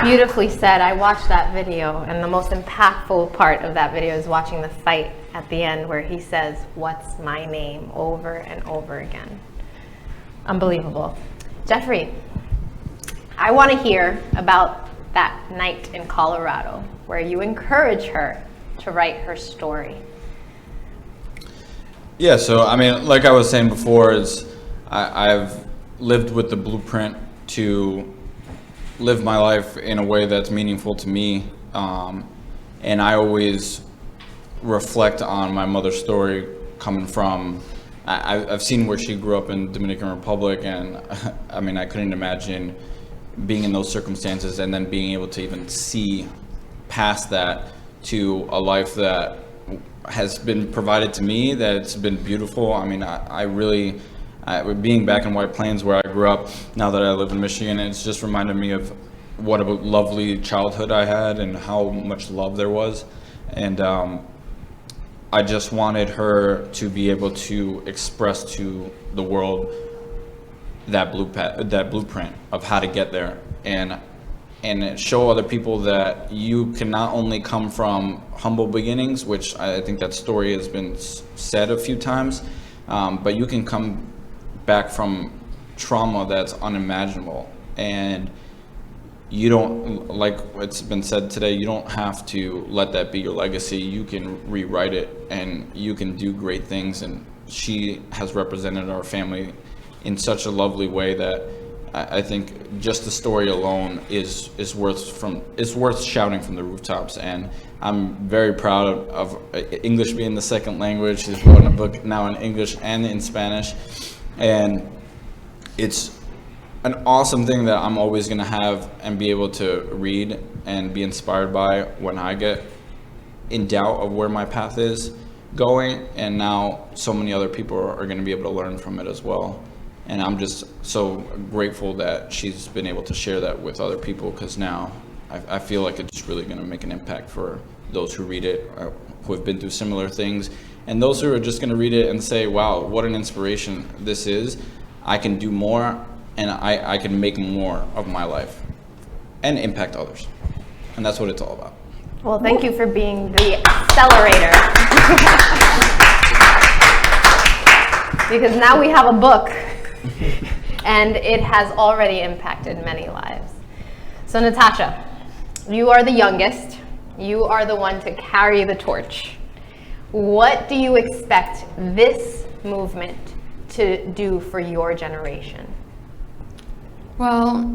Beautifully said. I watched that video, and the most impactful part of that video is watching the fight at the end where he says, "What's my name?" over and over again. Unbelievable. Jeffrey, I want to hear about that night in Colorado where you encourage her to write her story. Yeah, so I mean, like I was saying before, I've lived with the blueprint to live my life in a way that's meaningful to me, and I always reflect on my mother's story coming from, I've seen where she grew up in Dominican Republic, and I mean, I couldn't imagine being in those circumstances and then being able to even see past that to a life that has been provided to me, that's been beautiful. I mean, I really, being back in White Plains where I grew up, now that I live in Michigan, it's just reminded me of what a lovely childhood I had and how much love there was. And I just wanted her to be able to express to the world that blueprint of how to get there, and show other people that you can not only come from humble beginnings, which I think that story has been said a few times, but you can come back from trauma that's unimaginable. And you don't, like it's been said today, you don't have to let that be your legacy. You can rewrite it and you can do great things. And she has represented our family in such a lovely way that I think just the story alone is worth shouting from the rooftops. And I'm very proud of English being the second language. She's written a book now in English and in Spanish, and it's an awesome thing that I'm always going to have and be able to read and be inspired by when I get in doubt of where my path is going. And now so many other people are going to be able to learn from it as well. And I'm just so grateful that she's been able to share that with other people, because now I feel like it's really going to make an impact for those who read it, who have been through similar things, and those who are just going to read it and say, wow, what an inspiration this is. I can do more, and I can make more of my life and impact others. And that's what it's all about. Well, thank you for being the accelerator. Because now we have a book, and it has already impacted many lives. So Natasha, you are the youngest. You are the one to carry the torch. What do you expect this movement to do for your generation? Well,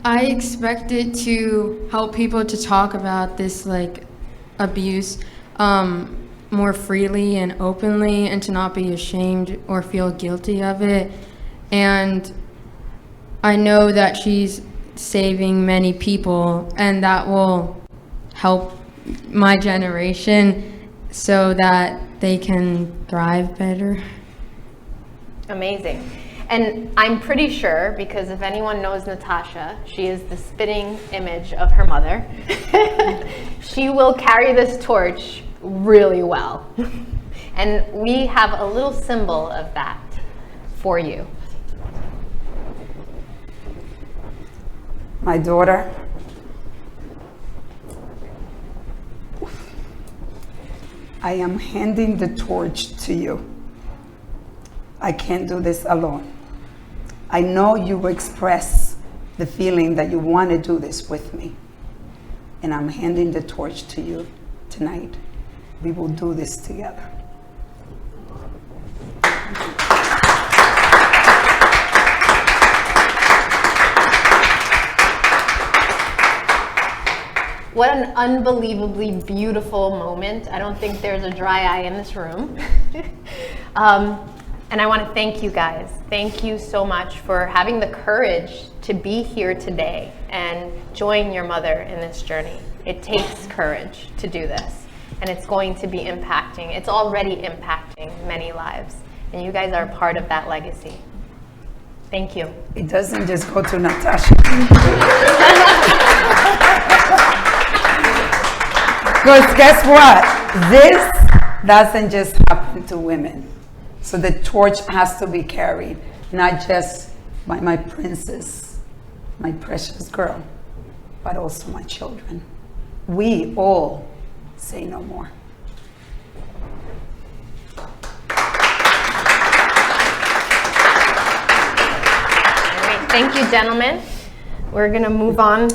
I expect it to help people to talk about this like abuse more freely and openly, and to not be ashamed or feel guilty of it. And I know that she's saving many people, and that will help my generation so that they can thrive better. Amazing. And I'm pretty sure, because if anyone knows Natasha, she is the spitting image of her mother. She will carry this torch really well. And we have a little symbol of that for you. My daughter, I am handing the torch to you. I can't do this alone. I know you express the feeling that you want to do this with me, and I'm handing the torch to you tonight. We will do this together. What an unbelievably beautiful moment. I don't think there's a dry eye in this room. And I want to thank you guys. Thank you so much for having the courage to be here today and join your mother in this journey. It takes courage to do this, and it's going to be impacting. It's already impacting many lives, and you guys are part of that legacy. Thank you. It doesn't just go to Natasha. Because guess what? This doesn't just happen to women. So the torch has to be carried, not just by my princess, my precious girl, but also my children. We all say no more. All right, thank you, gentlemen. We're gonna move on.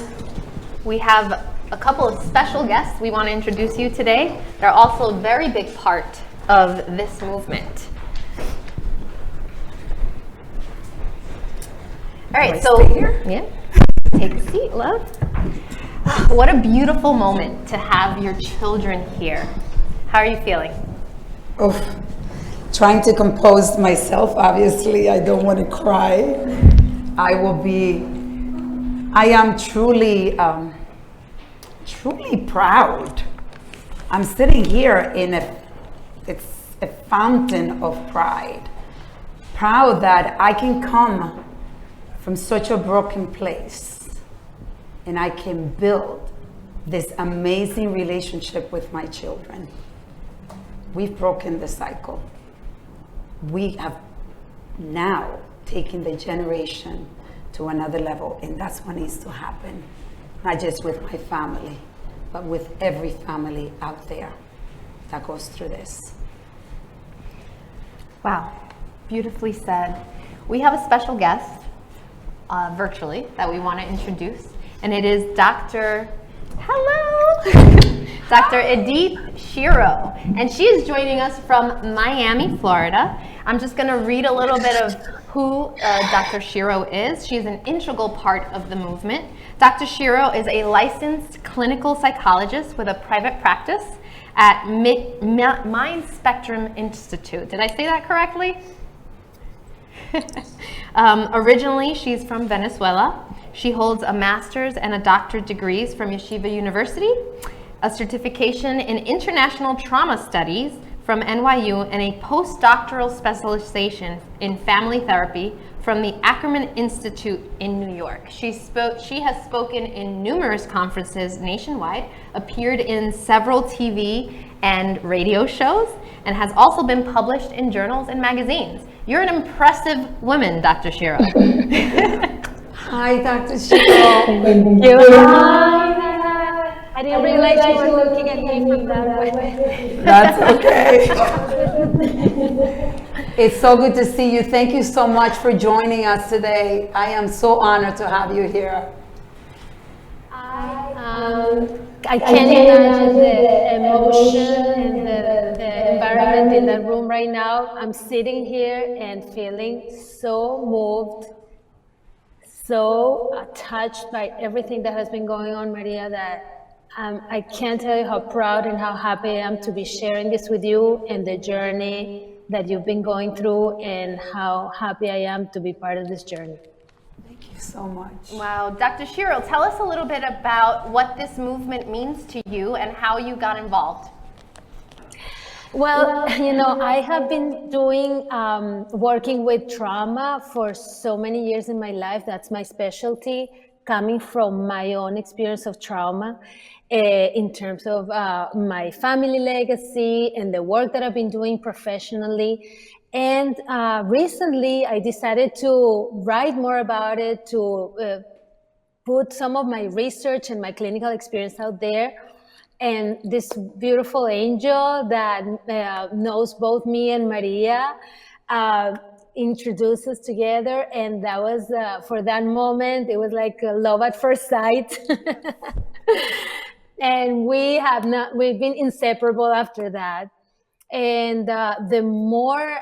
We have a couple of special guests we want to introduce you today. They're also a very big part of this movement. All right, so yeah, take a seat, love. What a beautiful moment to have your children here. How are you feeling? Oh, trying to compose myself. Obviously, I don't want to cry. I am truly proud. I'm sitting here in it's a fountain of pride. Proud that I can come from such a broken place, and I can build this amazing relationship with my children. We've broken the cycle. We have now taken the generation to another level, and that's what needs to happen, not just with my family, but with every family out there that goes through this. Wow, beautifully said. We have a special guest virtually that we want to introduce, and it is Dr. Edith Shiro, and she is joining us from Miami, Florida. I'm just going to read a little bit of who Dr. Shiro is, she's an integral part of the movement. Dr. Shiro is a licensed clinical psychologist with a private practice at Mind Spectrum Institute. Did I say that correctly? Originally, she's from Venezuela. She holds a master's and a doctorate degrees from Yeshiva University, a certification in international trauma studies from NYU, and a postdoctoral specialization in family therapy from the Ackerman Institute in New York. She has spoken in numerous conferences nationwide, appeared in several TV and radio shows, and has also been published in journals and magazines. You're an impressive woman, Dr. Shiro. Hi, Dr. Shiro. Thank you. I didn't realize you were looking at me from that way. That's okay. It's so good to see you. Thank you so much for joining us today. I am so honored to have you here. I can't imagine the emotion and the environment in that room right now. I'm sitting here and feeling so moved, so touched by everything that has been going on, Maria, that I can't tell you how proud and how happy I am to be sharing this with you and the journey that you've been going through, and how happy I am to be part of this journey. Thank you so much. Wow, Dr. Shiro, tell us a little bit about what this movement means to you and how you got involved. Well, you know, I have been doing working with trauma for so many years in my life. That's my specialty, coming from my own experience of trauma. In terms of my family legacy and the work that I've been doing professionally. And recently I decided to write more about it, to put some of my research and my clinical experience out there. And this beautiful angel that knows both me and Maria introduced us together. And that was, for that moment, it was like love at first sight. And we've been inseparable after that. And the more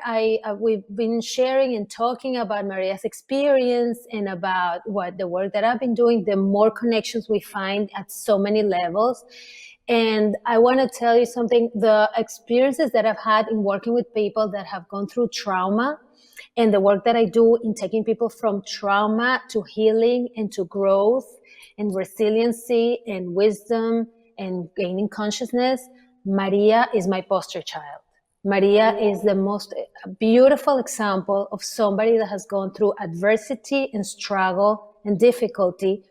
we've been sharing and talking about Maria's experience and about what the work that I've been doing, the more connections we find at so many levels. And I want to tell you something, the experiences that I've had in working with people that have gone through trauma, and the work that I do in taking people from trauma to healing and to growth and resiliency and wisdom and gaining consciousness, Maria is my poster child. Maria is the most beautiful example of somebody that has gone through adversity and struggle and difficulty.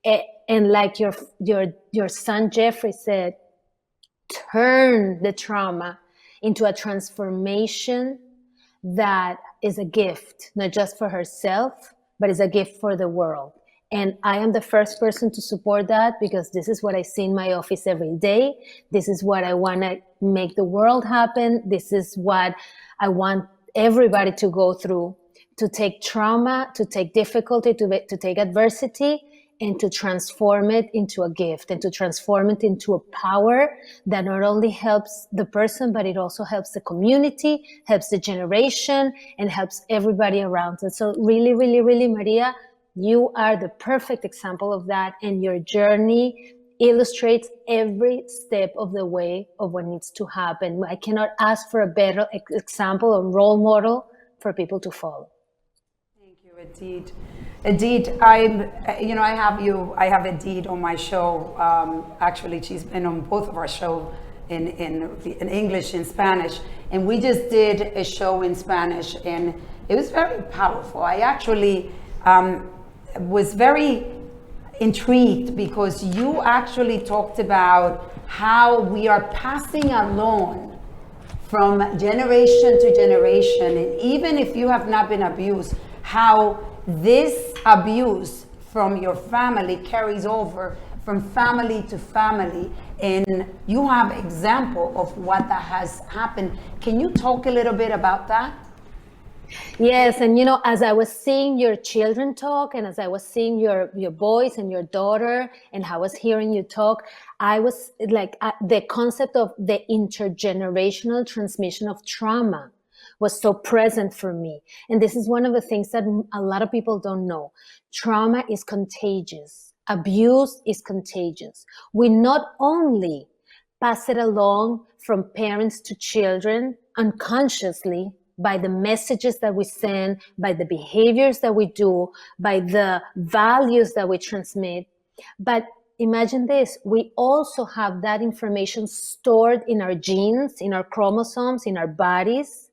And like your son Jeffrey said, turn the trauma into a transformation that is a gift, not just for herself, but is a gift for the world. And I am the first person to support that, because this is what I see in my office every day. This is what I want to make the world happen. This is what I want everybody to go through, to take trauma, to take difficulty, to take adversity, and to transform it into a gift, and to transform it into a power that not only helps the person, but it also helps the community, helps the generation, and helps everybody around it. So really, really, really, Maria, you are the perfect example of that, and your journey illustrates every step of the way of what needs to happen. I cannot ask for a better example or role model for people to follow. Thank you, Edith. Edith, I have Edith on my show. Actually, she's been on both of our shows in English and Spanish, and we just did a show in Spanish, and it was very powerful. I actually was very intrigued, because you actually talked about how we are passing along from generation to generation, and even if you have not been abused, how this abuse from your family carries over from family to family, and you have example of what that has happened. Can you talk a little bit about that? Yes, and as I was seeing your children talk, and as I was seeing your boys and your daughter, and I was hearing you talk, I was like, the concept of the intergenerational transmission of trauma was so present for me. And this is one of the things that a lot of people don't know. Trauma is contagious. Abuse is contagious. We not only pass it along from parents to children unconsciously by the messages that we send, by the behaviors that we do, by the values that we transmit, but imagine this, we also have that information stored in our genes, in our chromosomes, in our bodies,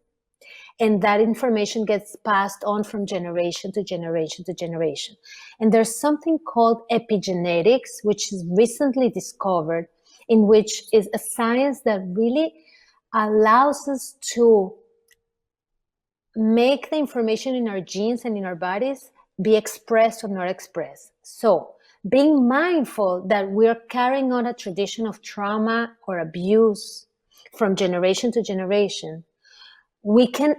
and that information gets passed on from generation to generation to generation. And there's something called epigenetics, which is recently discovered, in which is a science that really allows us to make the information in our genes and in our bodies be expressed or not expressed. So being mindful that we're carrying on a tradition of trauma or abuse from generation to generation, we can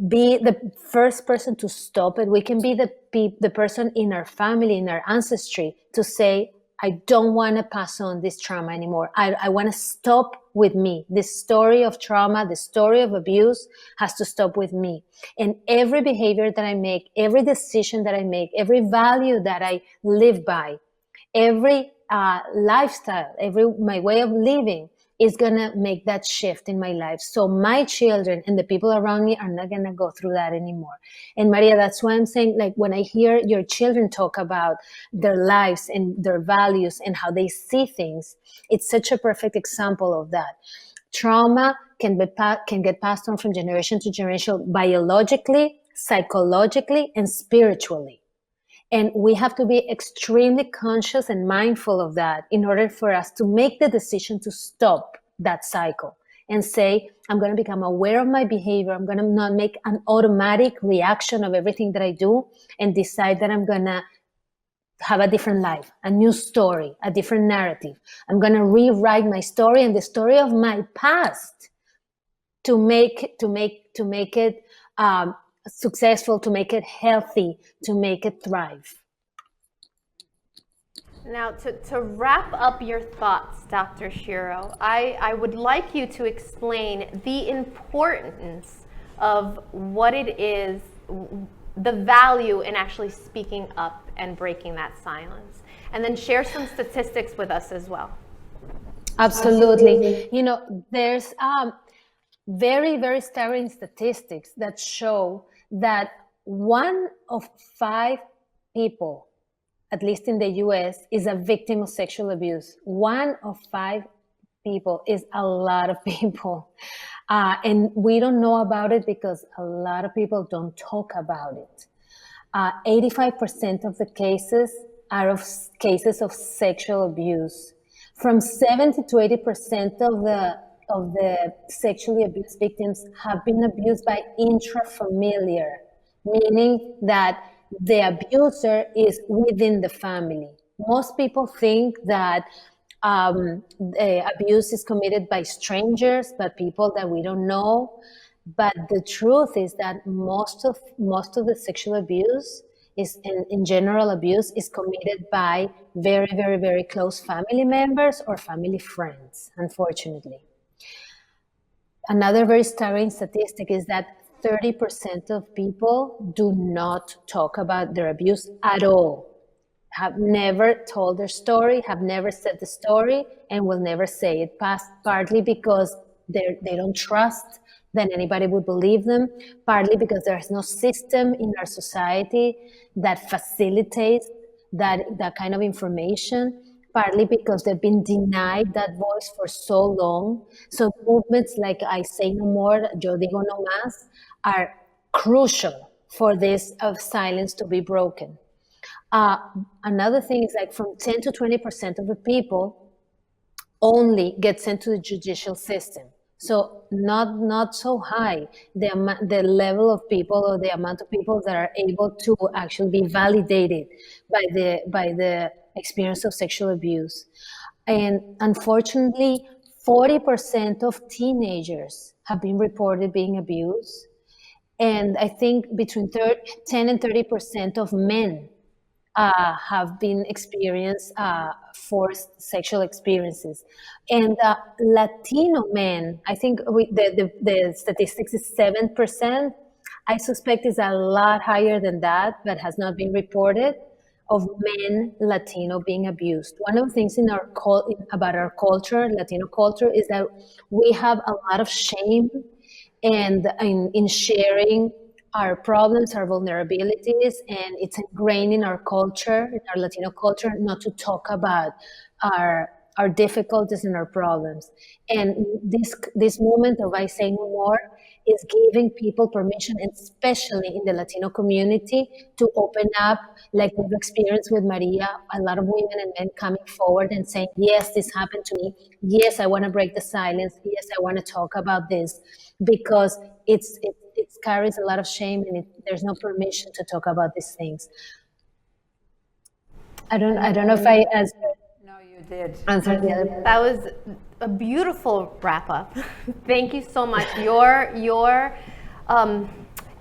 be the first person to stop it. We can be the person in our family, in our ancestry, to say, I don't want to pass on this trauma anymore. I want to stop with me. This story of trauma, the story of abuse has to stop with me. And every behavior that I make, every decision that I make, every value that I live by, every lifestyle, my way of living is going to make that shift in my life. So my children and the people around me are not going to go through that anymore. And Maria, that's why I'm saying, like, when I hear your children talk about their lives and their values and how they see things, it's such a perfect example of that. Trauma can get passed on from generation to generation, biologically, psychologically, and spiritually. And we have to be extremely conscious and mindful of that in order for us to make the decision to stop that cycle and say, I'm going to become aware of my behavior. I'm going to not make an automatic reaction of everything that I do and decide that I'm going to have a different life, a new story, a different narrative. I'm going to rewrite my story and the story of my past to make it successful, to make it healthy, to make it thrive. Now, to wrap up your thoughts, Dr. Shiro, I would like you to explain the importance of what it is, the value in actually speaking up and breaking that silence, and then share some statistics with us as well. Absolutely. You know, there's very, very staggering statistics that show that 1 of 5 people, at least in the US, is a victim of sexual abuse. 1 of 5 people is a lot of people. And we don't know about it because a lot of people don't talk about it. 85% of the cases are of cases of sexual abuse. From 70 to 80% of the sexually abused victims have been abused by intrafamiliar, meaning that the abuser is within the family. Most people think that abuse is committed by strangers, by people that we don't know. But the truth is that most of the sexual abuse is, in general abuse, is committed by very, very, very close family members or family friends, unfortunately. Another very staggering statistic is that 30% of people do not talk about their abuse at all, have never told their story, have never said the story, and will never say it, partly because they don't trust that anybody would believe them, partly because there is no system in our society that facilitates that kind of information, partly because they've been denied that voice for so long. So movements like I Say No More, Yo Digo No Más, are crucial for this silence to be broken. Another thing is, like, from 10 to 20% of the people only get sent to the judicial system. So not so high, the level of people or the amount of people that are able to actually be validated by the experience of sexual abuse. And unfortunately, 40% of teenagers have been reported being abused. And I think between 10 and 30% of men have been experienced forced sexual experiences. And Latino men, I think the statistics is 7%. I suspect it's a lot higher than that, but has not been reported, of men Latino being abused. One of the things about our culture, Latino culture, is that we have a lot of shame and in sharing our problems, our vulnerabilities, and it's ingrained in our culture, in our Latino culture, not to talk about our difficulties and our problems. And this movement of I Say No More is giving people permission, and especially in the Latino community, to open up, like we've experienced with Maria, a lot of women and men coming forward and saying, yes, this happened to me. Yes, I want to break the silence. Yes, I want to talk about this, because it carries a lot of shame, and there's no permission to talk about these things. I don't know if I answered. No, you did. Answered the other. That was a beautiful wrap up. Thank you so much. Your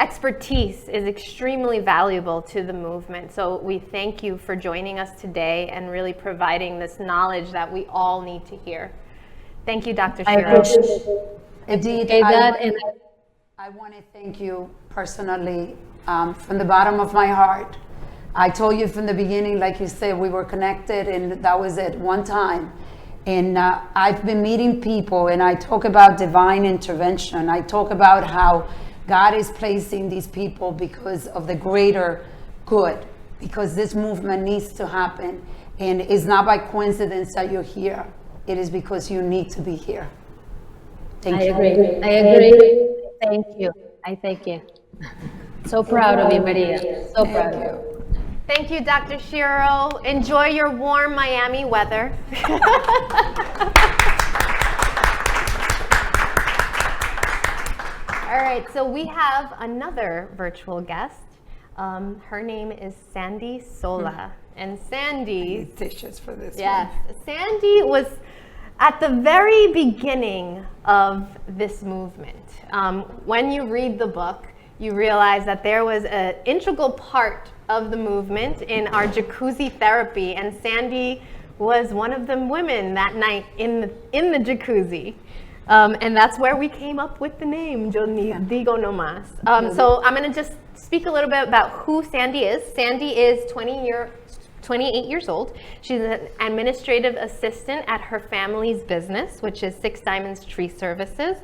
expertise is extremely valuable to the movement. So we thank you for joining us today and really providing this knowledge that we all need to hear. Thank you, Dr. I Shiro. appreciate it. Indeed, I want to thank you personally from the bottom of my heart. I told you from the beginning, like you said, we were connected, and that was at one time. And I've been meeting people, and I talk about divine intervention. I talk about how God is placing these people because of the greater good, because this movement needs to happen. And it's not by coincidence that you're here. It is because you need to be here. Thank you. I agree. Thank you. I thank you. So proud of you, Maria. So proud of you. Thank you, Dr. Shiro. Enjoy your warm Miami weather. All right, so we have another virtual guest. Her name is Sandy Sola. And Sandy... Tissues for this Yes, Sandy was at the very beginning of this movement. When you read the book, you realize that there was an integral part of the movement in our jacuzzi therapy, and Sandy was one of the women that night in the jacuzzi. And that's where we came up with the name, Yo Digo No Mas. So I'm gonna just speak a little bit about who Sandy is. Sandy is 28 years old. She's an administrative assistant at her family's business, which is Six Diamonds Tree Services.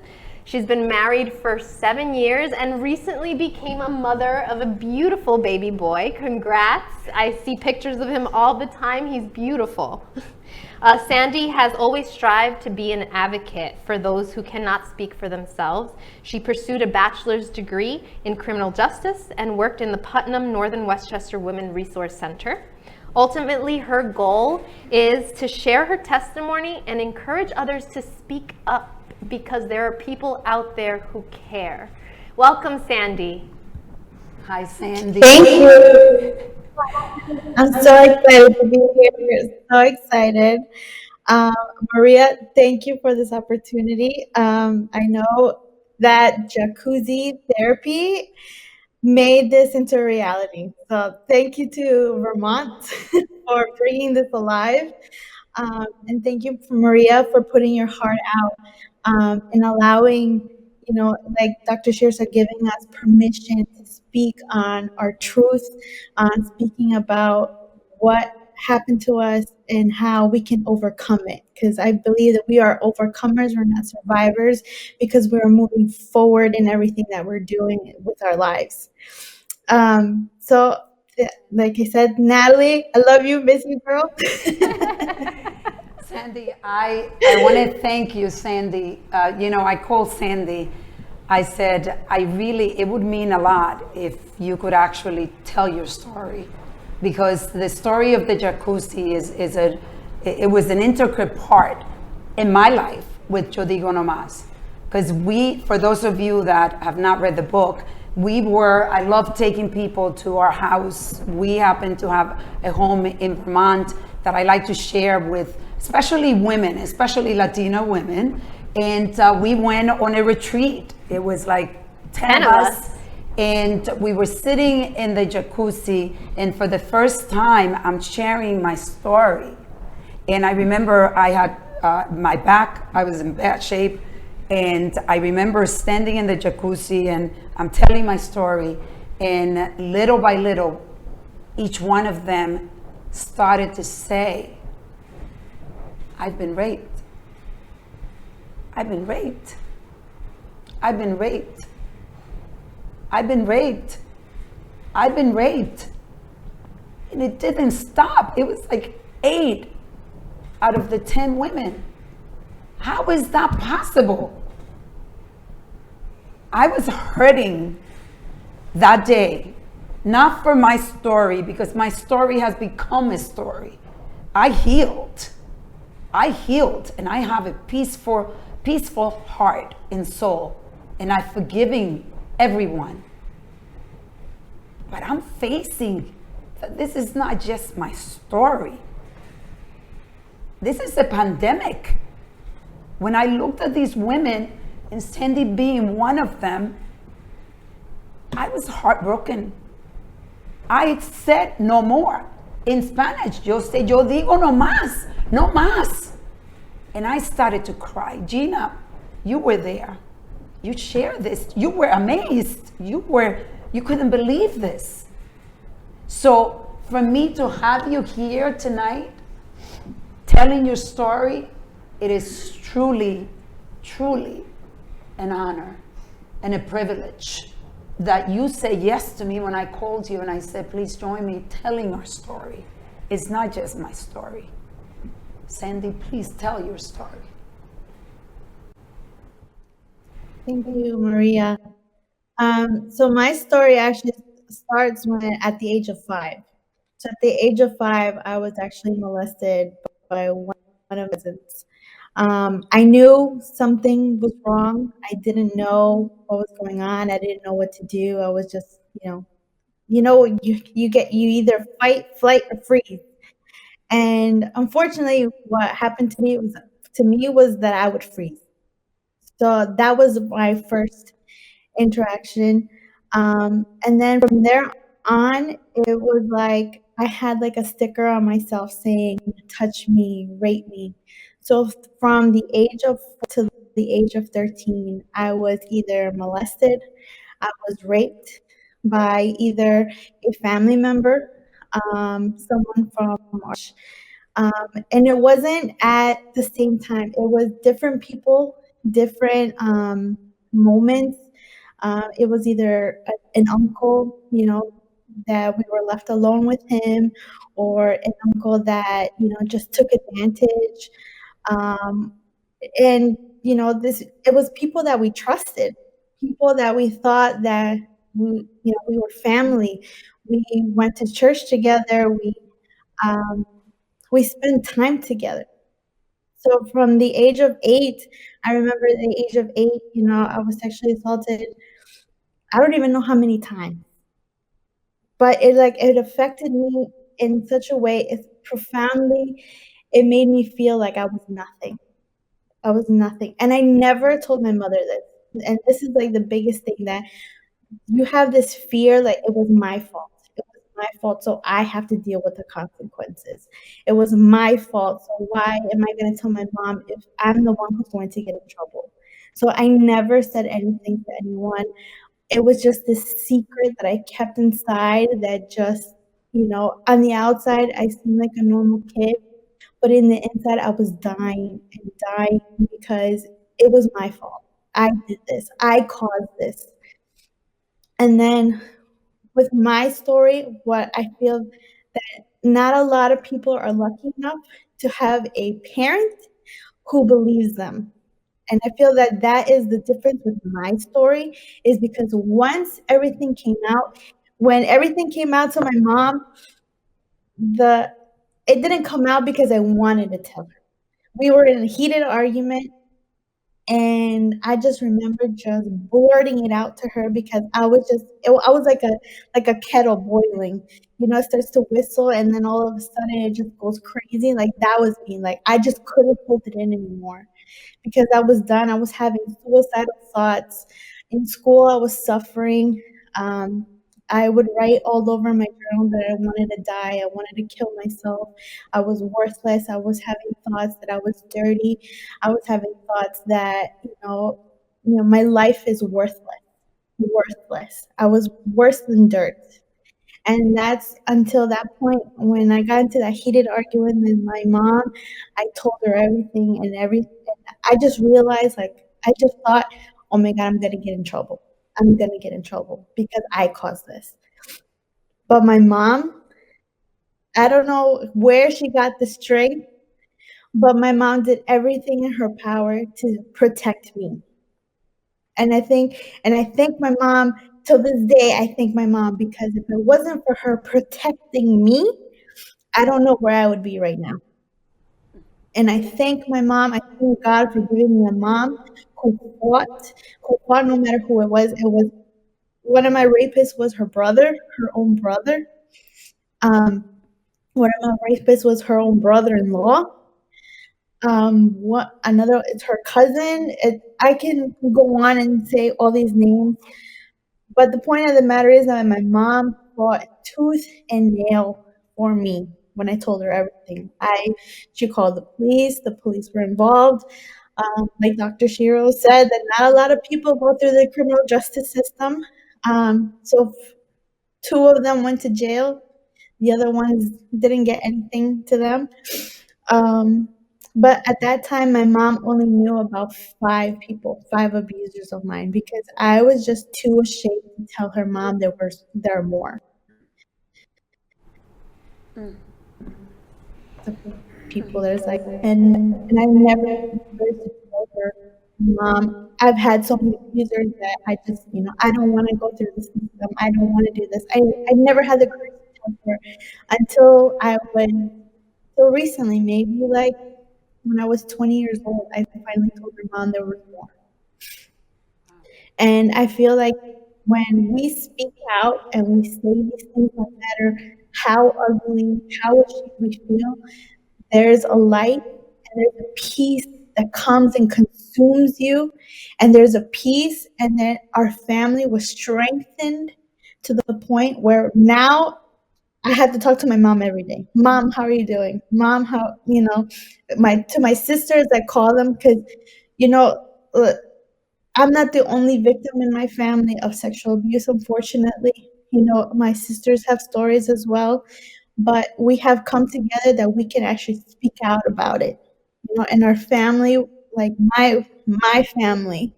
She's been married for 7 years and recently became a mother of a beautiful baby boy. Congrats. I see pictures of him all the time. He's beautiful. Sandy has always strived to be an advocate for those who cannot speak for themselves. She pursued a bachelor's degree in criminal justice and worked in the Putnam Northern Westchester Women Resource Center. Ultimately, her goal is to share her testimony and encourage others to speak up, because there are people out there who care. Welcome, Sandy. Hi, Sandy. Thank you. I'm so excited to be here. So excited. Maria, thank you for this opportunity. I know that jacuzzi therapy made this into reality. So thank you to Vermont for bringing this alive. And thank you, Maria, for putting your heart out and allowing, like Dr. Shiro said, giving us permission to speak on our truth, on speaking about what happened to us and how we can overcome it. Because I believe that we are overcomers, we're not survivors, because we're moving forward in everything that we're doing with our lives. So, like I said, Natalie, I love you, miss you, girl. Sandy, I want to thank you, Sandy. I called Sandy. I said, it would mean a lot if you could actually tell your story, because the story of the jacuzzi it was an integral part in my life with Yo Digo No Mas. Because for those of you that have not read the book, I love taking people to our house. We happen to have a home in Vermont that I like to share with especially women, especially Latino women. And we went on a retreat. It was like 10 of us. And we were sitting in the jacuzzi, and for the first time, I'm sharing my story. And I remember I had my back, I was in bad shape, and I remember standing in the jacuzzi and I'm telling my story, and little by little, each one of them started to say, I've been raped. I've been raped. I've been raped. I've been raped. I've been raped. And it didn't stop. It was like 8 out of the 10 women. How is that possible? I was hurting that day, not for my story, because my story has become a story. I healed, and I have a peaceful heart and soul, and I'm forgiving everyone. But I'm facing that this is not just my story. This is a pandemic. When I looked at these women, and Sandy being one of them, I was heartbroken. I said no more. In Spanish, yo digo no más, no más. And I started to cry. Gina, you were there. You shared this. You were amazed. You couldn't believe this. So for me to have you here tonight, telling your story, it is truly, truly an honor and a privilege that you say yes to me when I called you and I said, please join me telling our story. It's not just my story. Sandy, please tell your story. Thank you, Maria. So my story actually starts at the age of 5. So at the age of 5, I was actually molested by one of my cousins. I knew something was wrong. I didn't know what was going on. I didn't know what to do. I was just, you either fight, flight, or freeze. And unfortunately, what happened to me was that I would freeze. So that was my first interaction. And then from there on, it was like I had like a sticker on myself saying, touch me, rape me. So from the age of 13, I was either molested, I was raped by either a family member, someone from our church. And it wasn't at the same time. It was different people, different moments. It was either an uncle, that we were left alone with him, or an uncle that, just took advantage. And, it was people that we trusted, people that we thought that we were family. We went to church together. We spent time together. So from the age of 8, I remember the age of 8, I was sexually assaulted. I don't even know how many times, but it affected me in such a way, it made me feel like I was nothing. I was nothing. And I never told my mother this. And this is like the biggest thing, that you have this fear, like it was my fault. It was my fault, so I have to deal with the consequences. It was my fault, so why am I going to tell my mom if I'm the one who's going to get in trouble? So I never said anything to anyone. It was just this secret that I kept inside that just, on the outside, I seemed like a normal kid, but in the inside, I was dying and dying because it was my fault. I did this. I caused this. And then with my story, what I feel that not a lot of people are lucky enough to have a parent who believes them. And I feel that that is the difference with my story, is because once everything came out, when everything came out to my mom, it didn't come out because I wanted to tell her. We were in a heated argument, and I just remember just blurting it out to her because I was like a kettle boiling. It starts to whistle, and then all of a sudden it just goes crazy. Like that was me. Like I just couldn't hold it in anymore because I was done. I was having suicidal thoughts. In school, I was suffering. I would write all over my journal that I wanted to die. I wanted to kill myself. I was worthless. I was having thoughts that I was dirty. I was having thoughts that, my life is worthless. Worthless. I was worse than dirt. And that's until that point when I got into that heated argument with my mom. I told her everything and everything. I just realized, I just thought, oh my God, I'm going to get in trouble. I'm going to get in trouble because I caused this. But my mom, I don't know where she got the strength, but my mom did everything in her power to protect me. And I thank my mom till this day. I thank my mom because if it wasn't for her protecting me, I don't know where I would be right now. And I thank my mom. I thank God for giving me a mom who fought no matter who it was. It was one of my rapists was her brother, her own brother. One of my rapists was her own brother-in-law. It's her cousin. I can go on and say all these names, but the point of the matter is that my mom fought tooth and nail for me when I told her everything. She called the police. The police were involved. Like Dr. Shiro said, that not a lot of people go through the criminal justice system. So 2 of them went to jail. The other ones didn't get anything to them. But at that time, my mom only knew about 5 people, 5 abusers of mine, because I was just too ashamed to tell her mom there are more. People, there's and I never told her, Mom, I've had so many abusers that I just, I don't want to go through the system. I don't want to do this. I never had the courage to tell her until recently, maybe when I was 20 years old, I finally told her mom there was more. And I feel like when we speak out and we say these things, no matter how ugly, how ashamed we feel, there's a light and there's a peace that comes and consumes you. And there's a peace, and then our family was strengthened to the point where now I have to talk to my mom every day. Mom, how are you doing? Mom, how, to my sisters, I call them because, I'm not the only victim in my family of sexual abuse, unfortunately. My sisters have stories as well, but we have come together that we can actually speak out about it. And our family, like my family,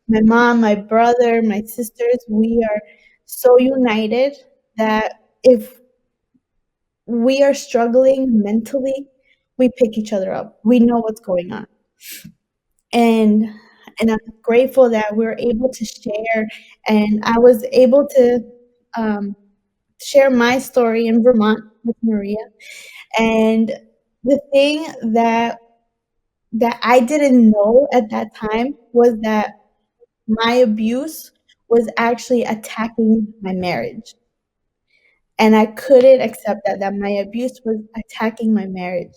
my mom, my brother, my sisters, we are so united that if we are struggling mentally, we pick each other up. We know what's going on. And I'm grateful that we're able to share. And I was able to share my story in Vermont with Maria. And the thing that I didn't know at that time was that my abuse was actually attacking my marriage. And I couldn't accept that my abuse was attacking my marriage.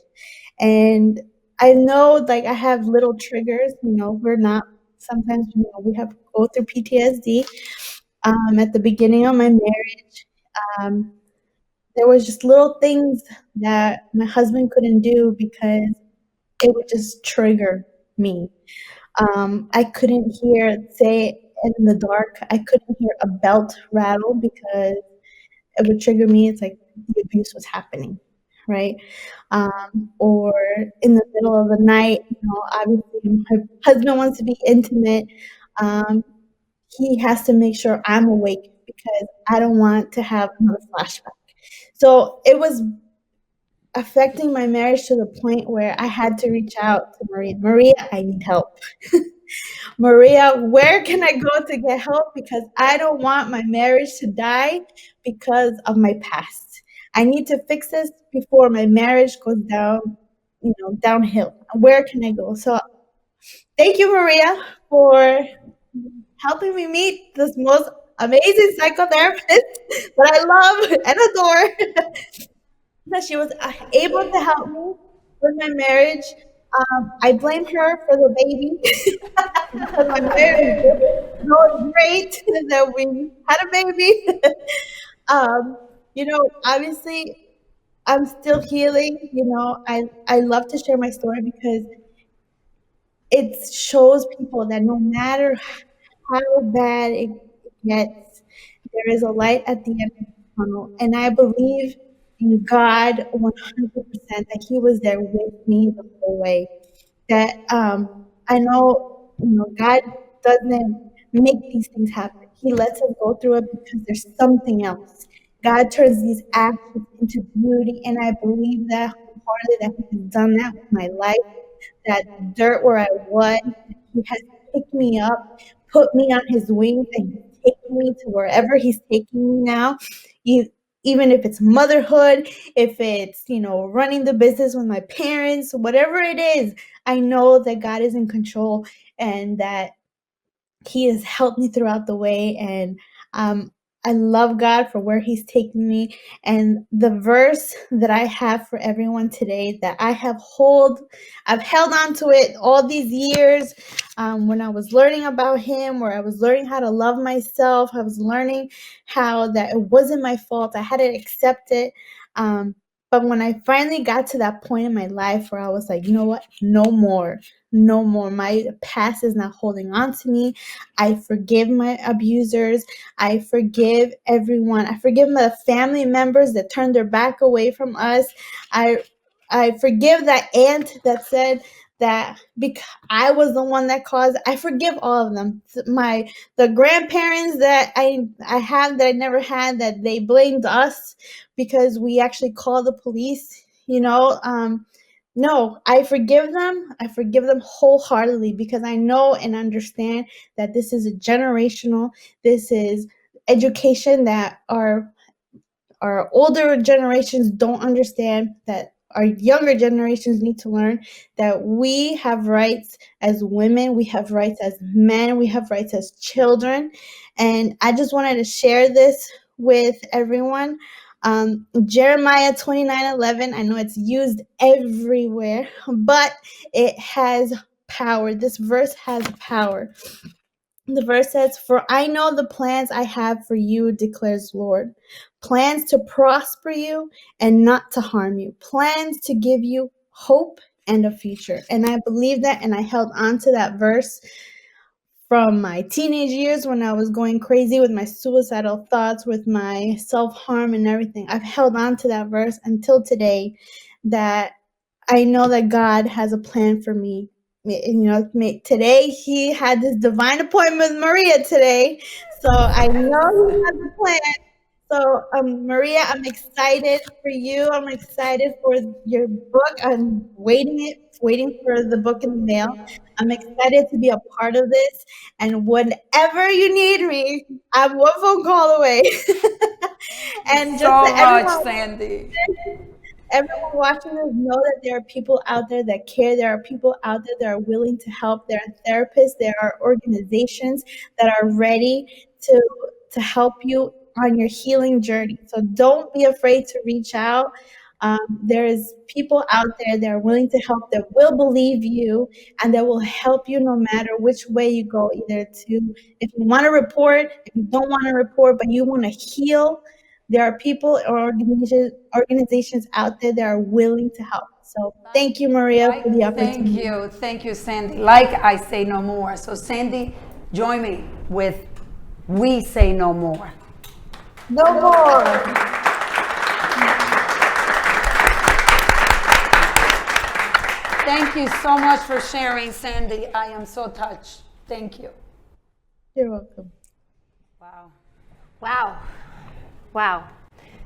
And I know, I have little triggers, sometimes, we have to go through PTSD. At the beginning of my marriage, there was just little things that my husband couldn't do because it would just trigger me. I couldn't say in the dark, I couldn't hear a belt rattle because it would trigger me. It's like the abuse was happening, right? Or in the middle of the night, obviously my husband wants to be intimate. He has to make sure I'm awake because I don't want to have another flashback. So it was affecting my marriage to the point where I had to reach out to Maria. Maria, I need help. Maria, where can I go to get help? Because I don't want my marriage to die because of my past. I need to fix this before my marriage goes downhill. Where can I go? So thank you, Maria, for helping me meet this most amazing psychotherapist that I love and adore. That she was able to help me with my marriage. I blame her for the baby because my marriage going great that we had a baby. Obviously, I'm still healing. I love to share my story because it shows people that no matter how bad it gets, there is a light at the end of the tunnel. And I believe in God 100% that He was there with me the whole way. That I know, God doesn't make these things happen. He lets us go through it because there's something else. God turns these actions into beauty, and I believe that wholeheartedly that He has done that with my life. That dirt where I was, He has picked me up, put me on His wings, and He's taking me to wherever He's taking me now. Even if it's motherhood, if it's, running the business with my parents, whatever it is, I know that God is in control and that He has helped me throughout the way. And I love God for where He's taking me. And the verse that I have for everyone today that I've held on to it all these years, when I was learning about Him, where I was learning how to love myself, I was learning how that it wasn't my fault. I had to accept it. But when I finally got to that point in my life where I was like, you know what? No more. My past is not holding on to me. I forgive my abusers. I forgive everyone. I forgive the family members that turned their back away from us. I forgive that aunt that said that because I was the one that caused. I forgive all of them. The grandparents that I had that I never had, that they blamed us because we actually called the police. No, I forgive them. I forgive them wholeheartedly because I know and understand that this is a generational. This is education that our older generations don't understand, that our younger generations need to learn, that we have rights as women, we have rights as men, we have rights as children. And I just wanted to share this with everyone. Jeremiah 29:11, I know it's used everywhere, but it has power. This verse has power. The verse says, "For I know the plans I have for you, declares Lord. Plans to prosper you and not to harm you. Plans to give you hope and a future." And I believe that, and I held on to that verse from my teenage years when I was going crazy with my suicidal thoughts, with my self-harm and everything. I've held on to that verse until today, that I know that God has a plan for me. Today He had this divine appointment with Maria today, so I know He has a plan. So, Maria, I'm excited for you. I'm excited for your book. I'm waiting for the book in the mail. I'm excited to be a part of this. And whenever you need me, I'm one phone call away. And just so to everyone, much, Sandy. Everyone watching this, know that there are people out there that care. There are people out there that are willing to help. There are therapists. There are organizations that are ready to help you on your healing journey. So don't be afraid to reach out. There's people out there that are willing to help, that will believe you, and that will help you no matter which way you go. If you want to report, if you don't want to report, but you want to heal, there are people or organizations out there that are willing to help. So thank you, Maria, for the opportunity. Thank you, Sandy. Like I say no more. So Sandy, join me with "We Say No More." No more. Thank you so much for sharing, Sandy. I am so touched. Thank you. You're welcome. Wow.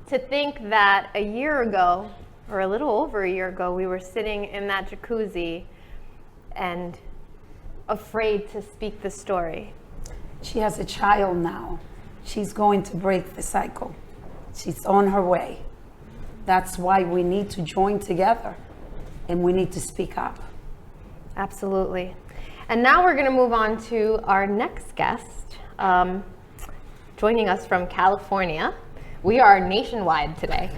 To think that a year ago, or a little over a year ago, we were sitting in that jacuzzi and afraid to speak the story. She has a child now. She's going to break the cycle. She's on her way. That's why we need to join together and we need to speak up. Absolutely. And now we're going to move on to our next guest, joining us from California. We are nationwide today.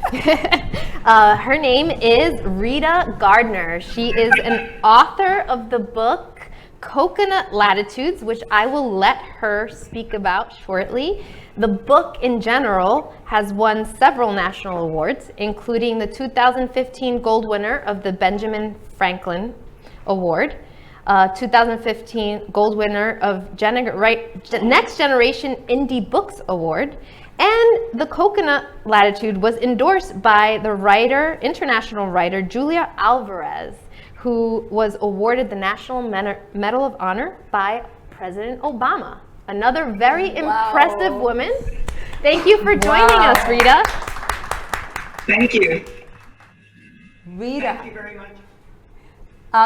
Her name is Rita Gardner. She is an author of the book Coconut Latitudes, which I will let her speak about shortly. The book in general has won several national awards, including the 2015 gold winner of the Benjamin Franklin Award, 2015 gold winner of Next Generation Indie Books Award, and the Coconut Latitude was endorsed by the international writer Julia Alvarez, who was awarded the National Medal of Honor by President Obama. Another very impressive woman. Thank you for joining us, Rita. Thank you. Rita. Thank you very much.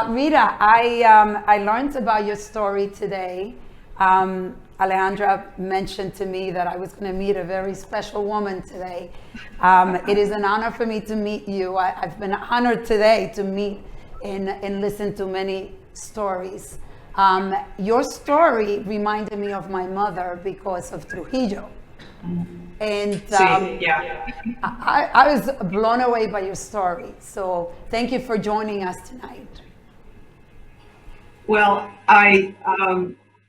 Rita, I learned about your story today. Alejandra mentioned to me that I was going to meet a very special woman today. It is an honor for me to meet you. I've been honored today to meet and listen to many stories. Your story reminded me of my mother because of Trujillo. And I was blown away by your story. So thank you for joining us tonight. Well, I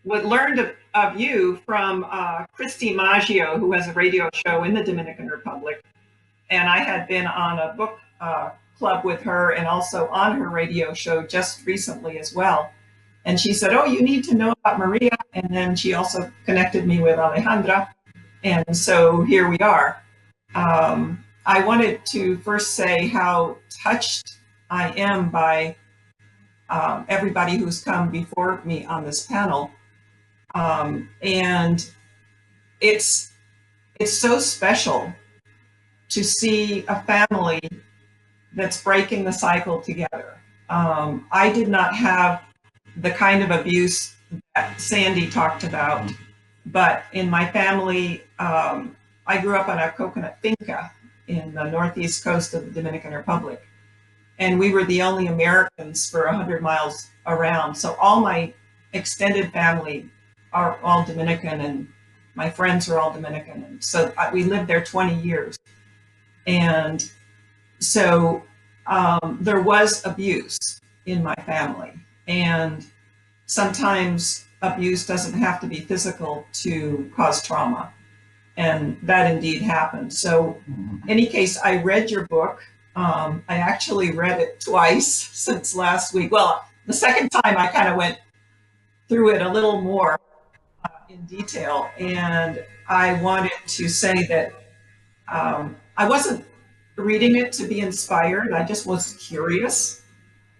learned of you from Christy Maggio, who has a radio show in the Dominican Republic. And I had been on a book club with her and also on her radio show just recently as well. And she said, oh, you need to know about Maria. And then she also connected me with Alejandra. And so here we are. I wanted to first say how touched I am by everybody who's come before me on this panel. And it's so special to see a family that's breaking the cycle together. I did not have the kind of abuse that Sandy talked about, but in my family, I grew up on a coconut finca in the northeast coast of the Dominican Republic. And we were the only Americans for 100 miles around. So all my extended family are all Dominican, and my friends are all Dominican. And so we lived there 20 years. And so there was abuse in my family. And sometimes abuse doesn't have to be physical to cause trauma. And that indeed happened. So in any case, I read your book. I actually read it twice since last week. Well, the second time I kind of went through it a little more in detail. And I wanted to say that I wasn't reading it to be inspired. I just was curious.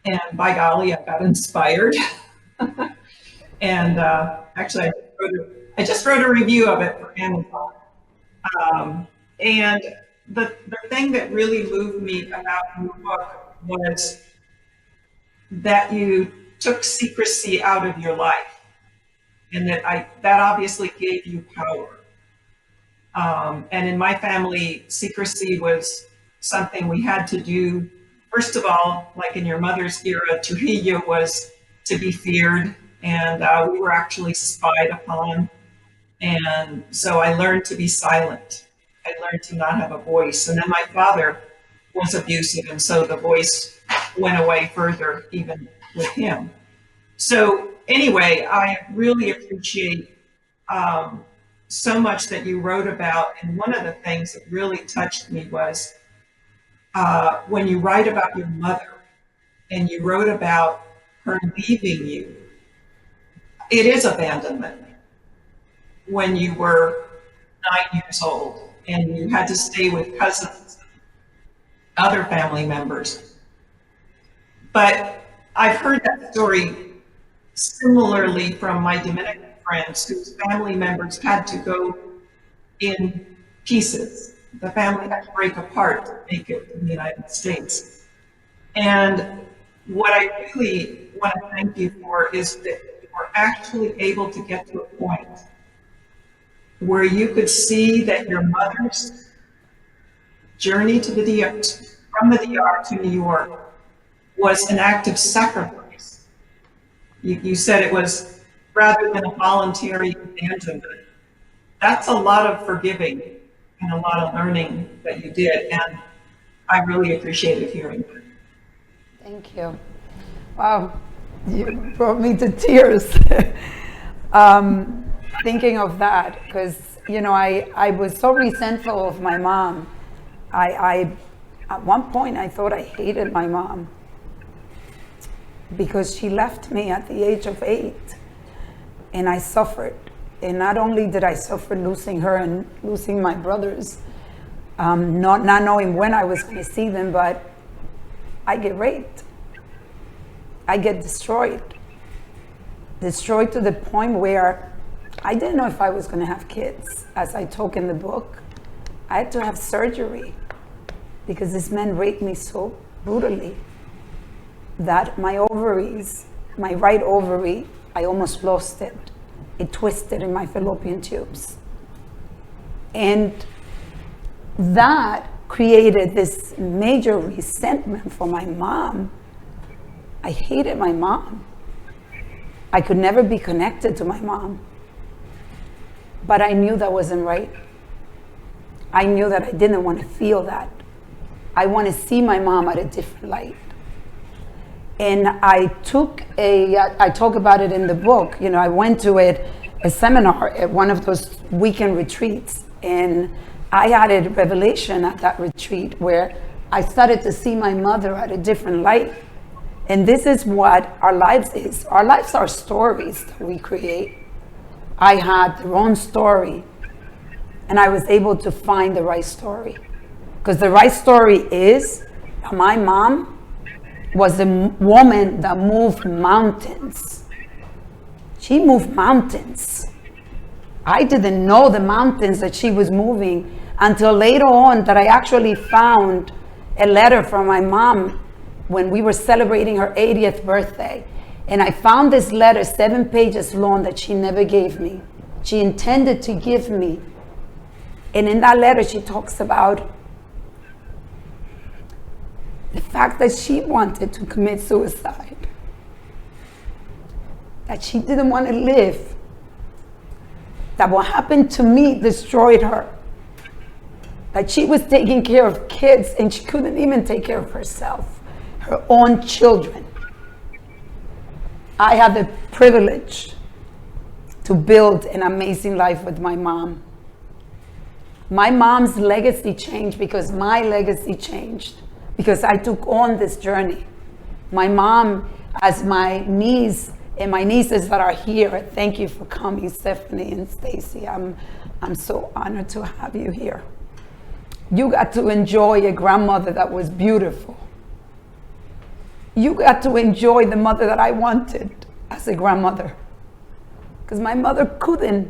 And by golly, I got inspired. And actually, I just wrote a review of it for Amazon. And the thing that really moved me about your book was that you took secrecy out of your life, and that obviously gave you power. And in my family, secrecy was something we had to do. First of all, like in your mother's era, Trujillo was to be feared, and we were actually spied upon. And so I learned to be silent. I learned to not have a voice. And then my father was abusive, and so the voice went away further even with him. So anyway, I really appreciate so much that you wrote about. And one of the things that really touched me was when you write about your mother and you wrote about her leaving you. It is abandonment. When you were 9 years old and you had to stay with cousins, other family members. But I've heard that story similarly from my Dominican friends whose family members had to go in pieces. The family had to break apart to make it in the United States. And what I really want to thank you for is that you were actually able to get to a point where you could see that your mother's journey to from the DR to New York was an act of sacrifice. You said it was rather than a voluntary abandonment. That's a lot of forgiving and a lot of learning that you did, and I really appreciated hearing that. Thank you. Wow. You brought me to tears. Thinking of that, because I was so resentful of my mom. I at one point I thought I hated my mom because she left me at the age of 8, and I suffered. And not only did I suffer losing her and losing my brothers, not knowing when I was going to see them, but I get raped. I get destroyed to the point where I didn't know if I was going to have kids. As I talk in the book, I had to have surgery because this man raped me so brutally that my ovaries, my right ovary, I almost lost it. It twisted in my fallopian tubes. And that created this major resentment for my mom. I hated my mom. I could never be connected to my mom. But I knew that wasn't right. I knew that I didn't want to feel that. I want to see my mom at a different light. And I talk about it in the book. I went to a seminar at one of those weekend retreats, and I had a revelation at that retreat where I started to see my mother at a different light. And this is what our lives is. Our lives are stories that we create. I had the wrong story, and I was able to find the right story. Because the right story is that my mom was a woman that moved mountains. She moved mountains. I didn't know the mountains that she was moving until later on, that I actually found a letter from my mom when we were celebrating her 80th birthday. And I found this letter, 7 pages long, that she never gave me. She intended to give me. And in that letter, she talks about the fact that she wanted to commit suicide, that she didn't want to live, that what happened to me destroyed her, that she was taking care of kids and she couldn't even take care of herself, her own children. I had the privilege to build an amazing life with my mom. My mom's legacy changed because my legacy changed, because I took on this journey. My mom, as my niece and my nieces that are here, thank you for coming, Stephanie and Stacy. I'm so honored to have you here. You got to enjoy a grandmother that was beautiful. You got to enjoy the mother that I wanted as a grandmother. Because my mother couldn't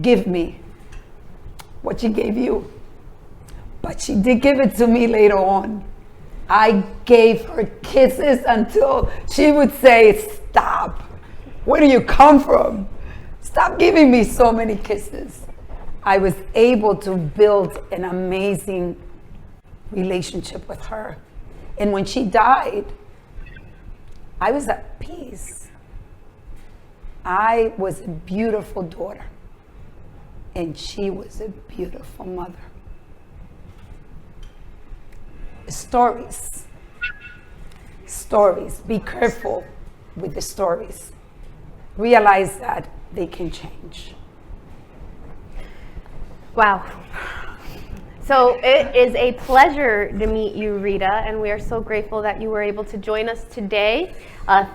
give me what she gave you. But she did give it to me later on. I gave her kisses until she would say, stop. Where do you come from? Stop giving me so many kisses. I was able to build an amazing relationship with her. And when she died, I was at peace. I was a beautiful daughter, and she was a beautiful mother. Stories. Be careful with the stories. Realize that they can change. Wow. So it is a pleasure to meet you, Rita, and we are so grateful that you were able to join us today.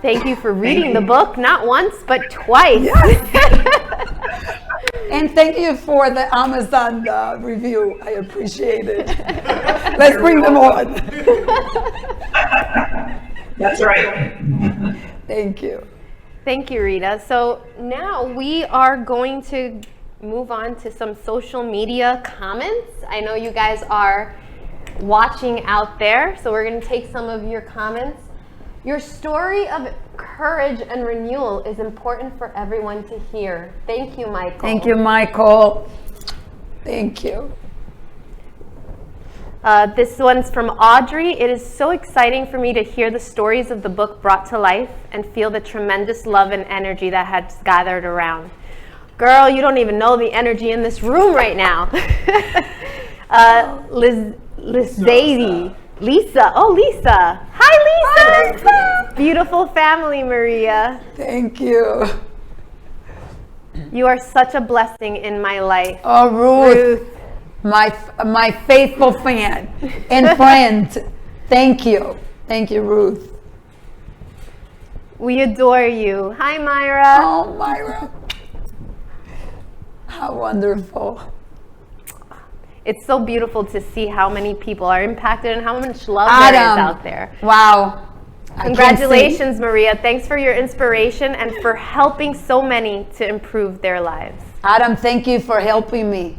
Thank you for reading the book, not once, but twice. Yes. And thank you for the Amazon review. I appreciate it. Let's bring them on. That's right. Thank you. Thank you, Rita. So now we are going to move on to some social media comments. I know you guys are watching out there, so we're going to take some of your comments. Your story of courage and renewal is important for everyone to hear. Thank you, Michael. Thank you, Michael. Thank you. This one's from Audrey. It is so exciting for me to hear the stories of the book brought to life and feel the tremendous love and energy that has gathered around. Girl, you don't even know the energy in this room right now. Liz Zadie. Lisa. Oh, Lisa. Hi, Lisa. Beautiful family, Maria. Thank you. You are such a blessing in my life. Oh, Ruth. My faithful fan and friend. Thank you. Thank you, Ruth. We adore you. Hi, Myra. Oh, Myra. How wonderful. It's so beautiful to see how many people are impacted and how much love there is out there. Wow. Congratulations, Maria. Thanks for your inspiration and for helping so many to improve their lives. Adam, thank you for helping me.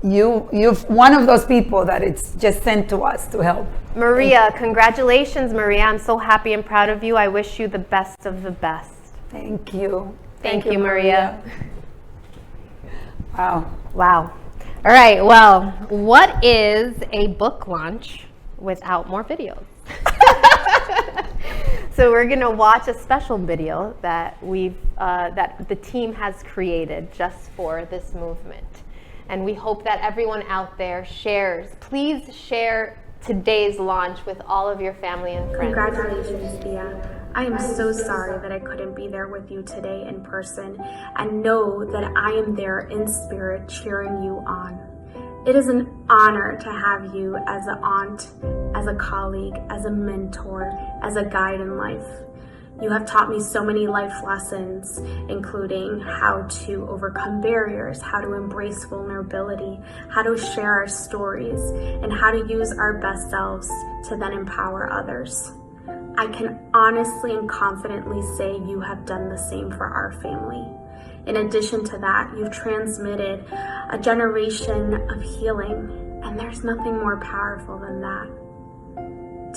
You're one of those people that it's just sent to us to help. Maria, congratulations, Maria. I'm so happy and proud of you. I wish you the best of the best. Thank you. Thank you, Maria. Wow. Wow. All right, well, what is a book launch without more videos? So we're gonna watch a special video that that the team has created just for this movement. And we hope that everyone out there shares. Please share today's launch with all of your family and friends. Congratulations, Thea. I am so sorry that I couldn't be there with you today in person, and know that I am there in spirit cheering you on. It is an honor to have you as an aunt, as a colleague, as a mentor, as a guide in life. You have taught me so many life lessons, including how to overcome barriers, how to embrace vulnerability, how to share our stories, and how to use our best selves to then empower others. I can honestly and confidently say you have done the same for our family. In addition to that, you've transmitted a generation of healing, and there's nothing more powerful than that.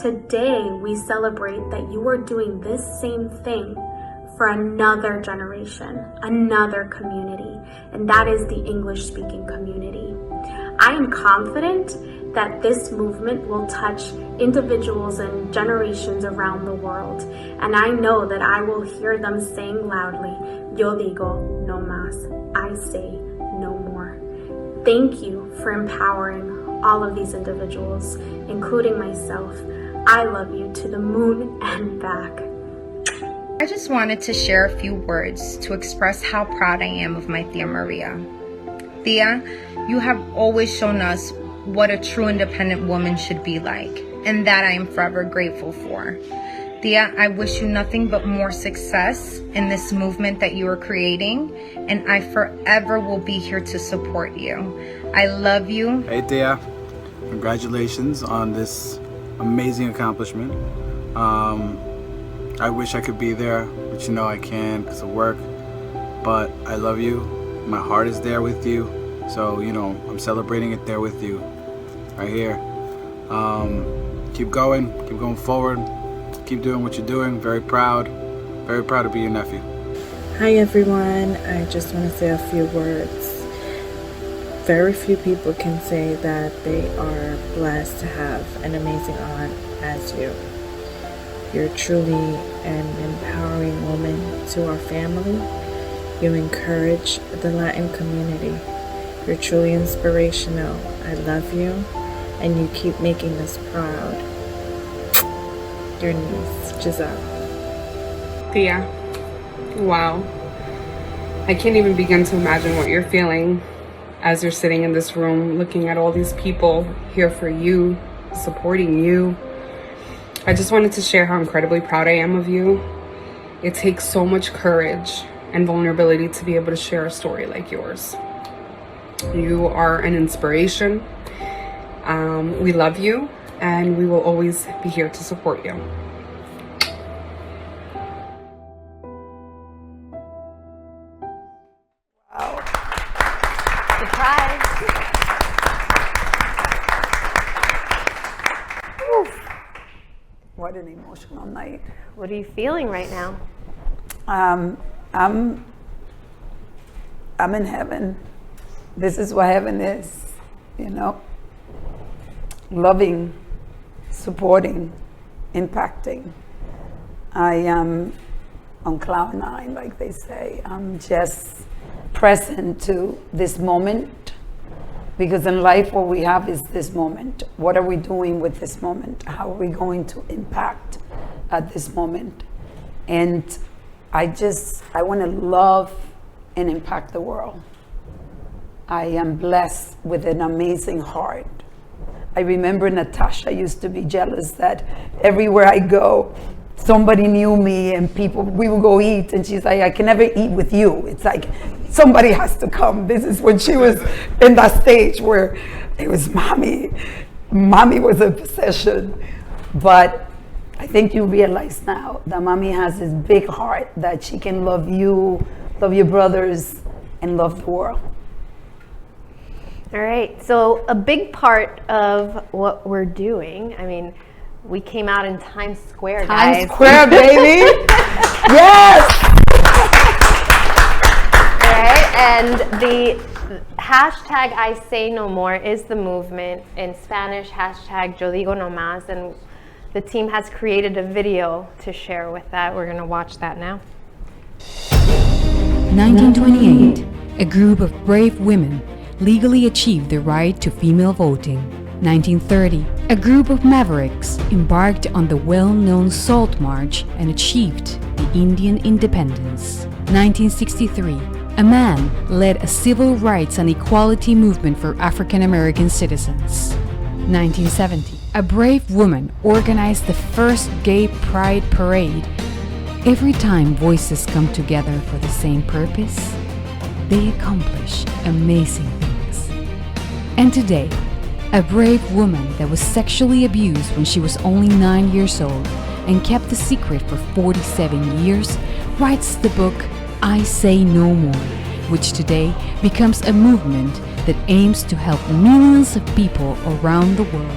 Today, we celebrate that you are doing this same thing for another generation, another community, and that is the English-speaking community. I am confident that this movement will touch individuals and generations around the world, and I know that I will hear them saying loudly, "Yo digo no más," I say no more. Thank you for empowering all of these individuals, including myself. I love you to the moon and back. I just wanted to share a few words to express how proud I am of my Thea Maria. Thea, you have always shown us what a true independent woman should be like, and that I am forever grateful for. Thea, I wish you nothing but more success in this movement that you are creating, and I forever will be here to support you. I love you. Hey Thea, congratulations on this amazing accomplishment. I wish I could be there, but you know I can't because of work. But I love you. My heart is there with you. So, you know, I'm celebrating it there with you, right here. Keep going forward. Keep doing what you're doing. Very proud to be your nephew. Hi everyone, I just want to say a few words. Very few people can say that they are blessed to have an amazing aunt as you. You're truly an empowering woman to our family. You encourage the Latin community. You're truly inspirational. I love you, and you keep making us proud. Your niece, Giselle. Thea, wow. I can't even begin to imagine what you're feeling as you're sitting in this room looking at all these people here for you, supporting you. I just wanted to share how incredibly proud I am of you. It takes so much courage and vulnerability to be able to share a story like yours. You are an inspiration. We love you, and we will always be here to support you. Wow. Surprise. What an emotional night. What are you feeling right now? I'm in heaven. This is what heaven is, you know. Loving, supporting, impacting. I am on cloud nine, like they say. I'm just present to this moment, because in life what we have is this moment. What are we doing with this moment? How are we going to impact at this moment. And I want to love and impact the world. I am blessed with an amazing heart. I remember Natasha used to be jealous that everywhere I go, somebody knew me and we would go eat, and she's like, I can never eat with you. It's like, somebody has to come. This is when she was in that stage where it was mommy. Mommy was a possession. But I think you realize now that mommy has this big heart that she can love you, love your brothers, and love the world. All right, so a big part of what we're doing, I mean, we came out in Times Square, guys. Times Square, baby! Yes! All right, and the hashtag I Say No More is the movement. In Spanish, hashtag Yo Digo No Más, and the team has created a video to share with that. We're gonna watch that now. 1928, a group of brave women legally achieved the right to female voting. 1930, a group of mavericks embarked on the well-known Salt March and achieved the Indian independence. 1963, a man led a civil rights and equality movement for African American citizens. 1970, a brave woman organized the first gay pride parade. Every time voices come together for the same purpose, they accomplish amazing things. And today, a brave woman that was sexually abused when she was only 9 years old and kept the secret for 47 years writes the book I Say No More, which today becomes a movement that aims to help millions of people around the world.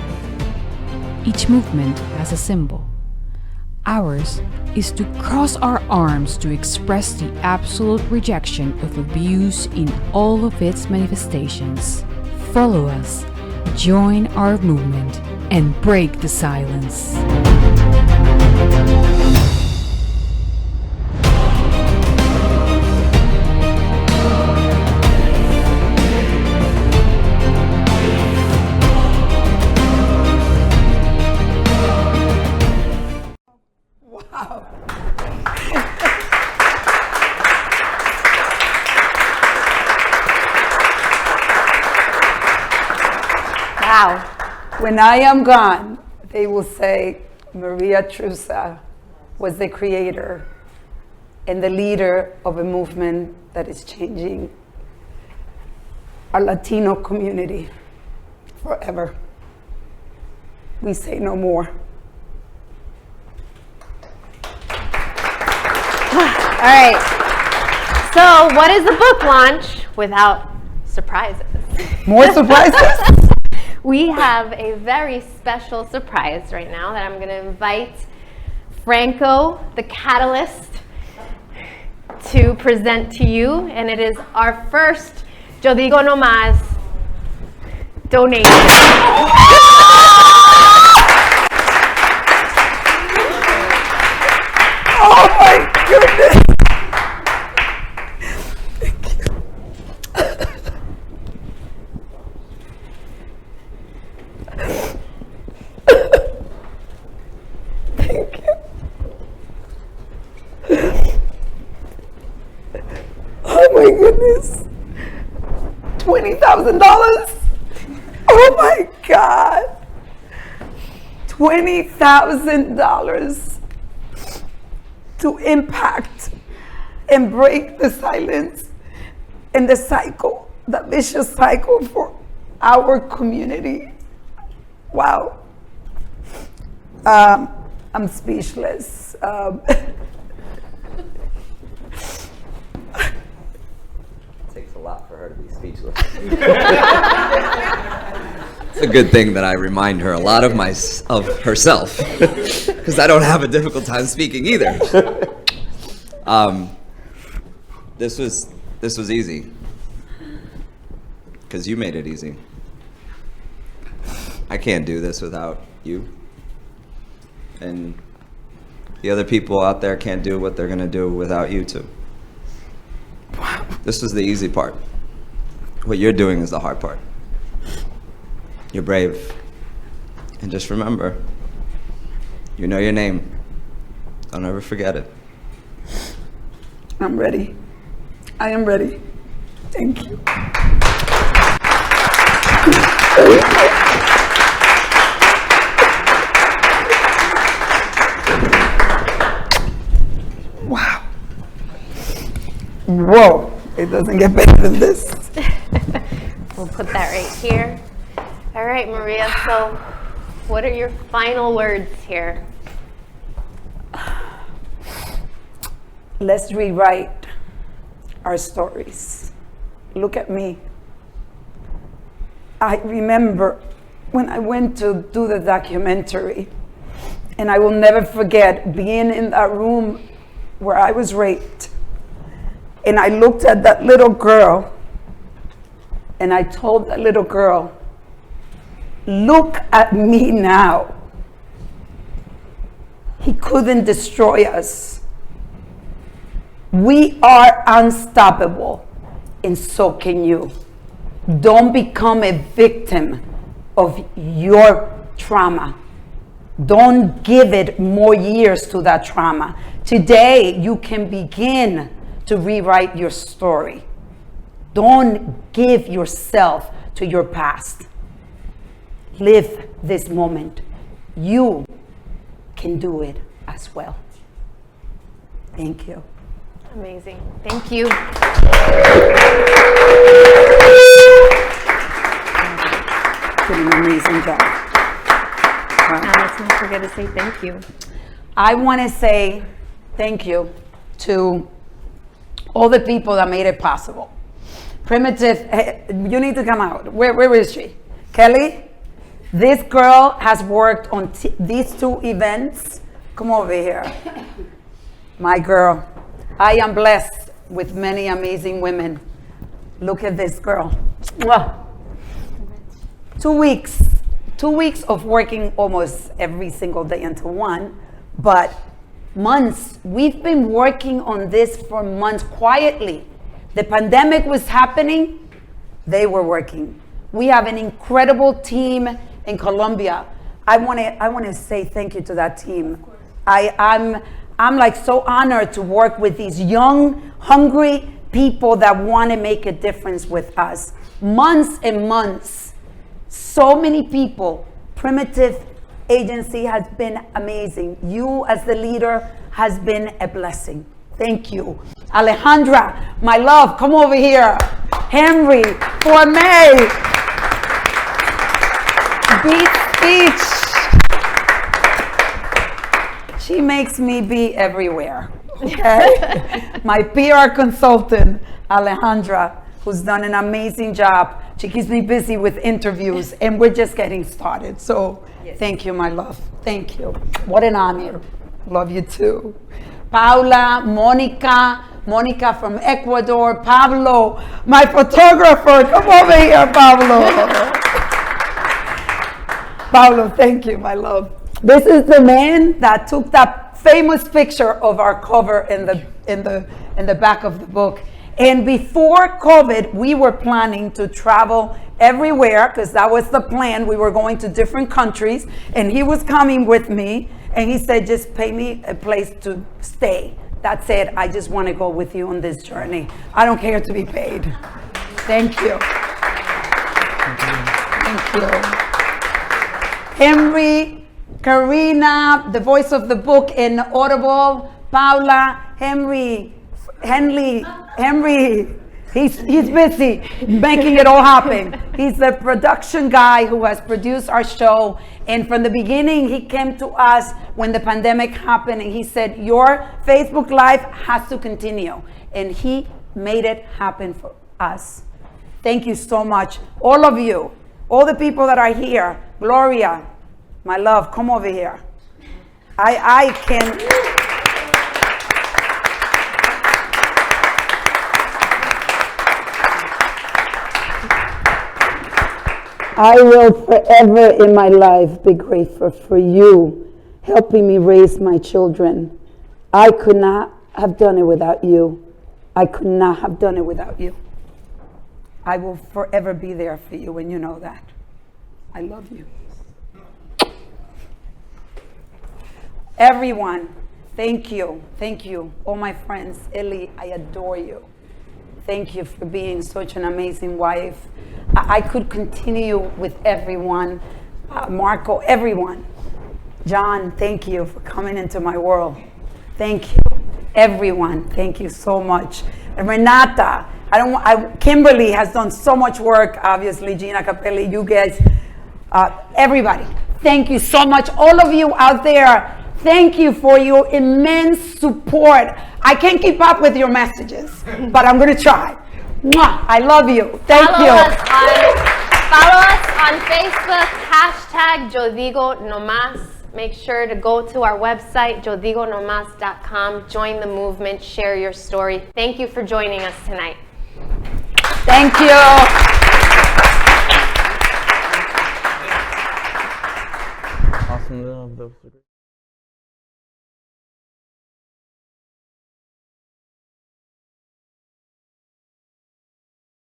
Each movement has a symbol. Ours is to cross our arms to express the absolute rejection of abuse in all of its manifestations. Follow us, join our movement, and break the silence. Wow. When I am gone, they will say Maria Trusa was the creator and the leader of a movement that is changing our Latino community forever. We say no more. All right, so what is a book launch without surprises? More surprises? We have a very special surprise right now that I'm going to invite Franco, the Catalyst, to present to you, and it is our first Yo Digo No Más donation. Oh my goodness! Oh my goodness. $20,000. Oh my God. $20,000 to impact and break the silence and the cycle, the vicious cycle for our community. Wow. I'm speechless. Takes a lot for her to be speechless. It's a good thing that I remind her a lot of herself, because I don't have a difficult time speaking either. This was easy, because you made it easy. I can't do this without you, and the other people out there can't do what they're gonna do without you too. This was the easy part. What you're doing is the hard part. You're brave. And just remember, you know your name. I'll never forget it. I'm ready. I am ready. Thank you. Wow. Whoa. It doesn't get better than this. We'll put that right here. All right, Maria, so what are your final words here? Let's rewrite our stories. Look at me. I remember when I went to do the documentary, and I will never forget being in that room where I was raped. And I looked at that little girl, and I told that little girl, look at me now. He couldn't destroy us. We are unstoppable, and so can you. Don't become a victim of your trauma. Don't give it more years to that trauma. Today, you can begin to rewrite your story. Don't give yourself to your past. Live this moment. You can do it as well. Thank you. Amazing. Thank you. Did an amazing job. Now let's not forget to say thank you. I want to say thank you to all the people that made it possible. Primitive, you need to come out. Where is she? Kelly? This girl has worked on these 2 events. Come over here. My girl. I am blessed with many amazing women. Look at this girl. Mwah. 2 weeks. 2 weeks of working almost every single day until 1, but months. We've been working on this for months quietly. The pandemic was happening, they were working. We have an incredible team in Colombia. I want to say thank you to that team. I'm like so honored to work with these young, hungry people that want to make a difference with us. Months and months, so many people. Primitive Agency has been amazing. You as the leader has been a blessing. Thank you. Alejandra, my love, come over here. Henry, Formay, Beat Speech. She makes me be everywhere, okay? My PR consultant, Alejandra, who's done an amazing job. She keeps me busy with interviews, and we're just getting started. So thank you, my love. Thank you. What an honor. Love you too. Paula, Monica from Ecuador, Pablo, my photographer. Come over here, Pablo. Pablo, thank you, my love. This is the man that took that famous picture of our cover in the back of the book. And before COVID, we were planning to travel everywhere because that was the plan. We were going to different countries, and he was coming with me, and he said, just pay me a place to stay. That's it. I just want to go with you on this journey. I don't care to be paid. Thank you. Thank you. Henry, Karina, the voice of the book in Audible, Paula, Henry, he's busy making it all happen. He's the production guy who has produced our show. And from the beginning, he came to us when the pandemic happened, and he said, your Facebook Live has to continue. And he made it happen for us. Thank you so much. All of you, all the people that are here. Gloria, my love, come over here. I will forever in my life be grateful for you helping me raise my children. I could not have done it without you. I could not have done it without you. I will forever be there for you, and you know that. I love you. Everyone, Thank you. Thank you. All my friends, Ellie, I adore you. Thank you for being such an amazing wife. I could continue with everyone. Marco, everyone. John, thank you for coming into my world. Thank you. Everyone, thank you so much. And Renata, Kimberly has done so much work, obviously, Gina Capelli, you guys, everybody. Thank you so much. All of you out there, thank you for your immense support. I can't keep up with your messages, but I'm going to try. Mwah, I love you. Thank you. Follow us on Facebook, hashtag Yo Digo Nomás. Make sure to go to our website, yodigonomas.com. Join the movement, share your story. Thank you for joining us tonight. Thank you. Awesome.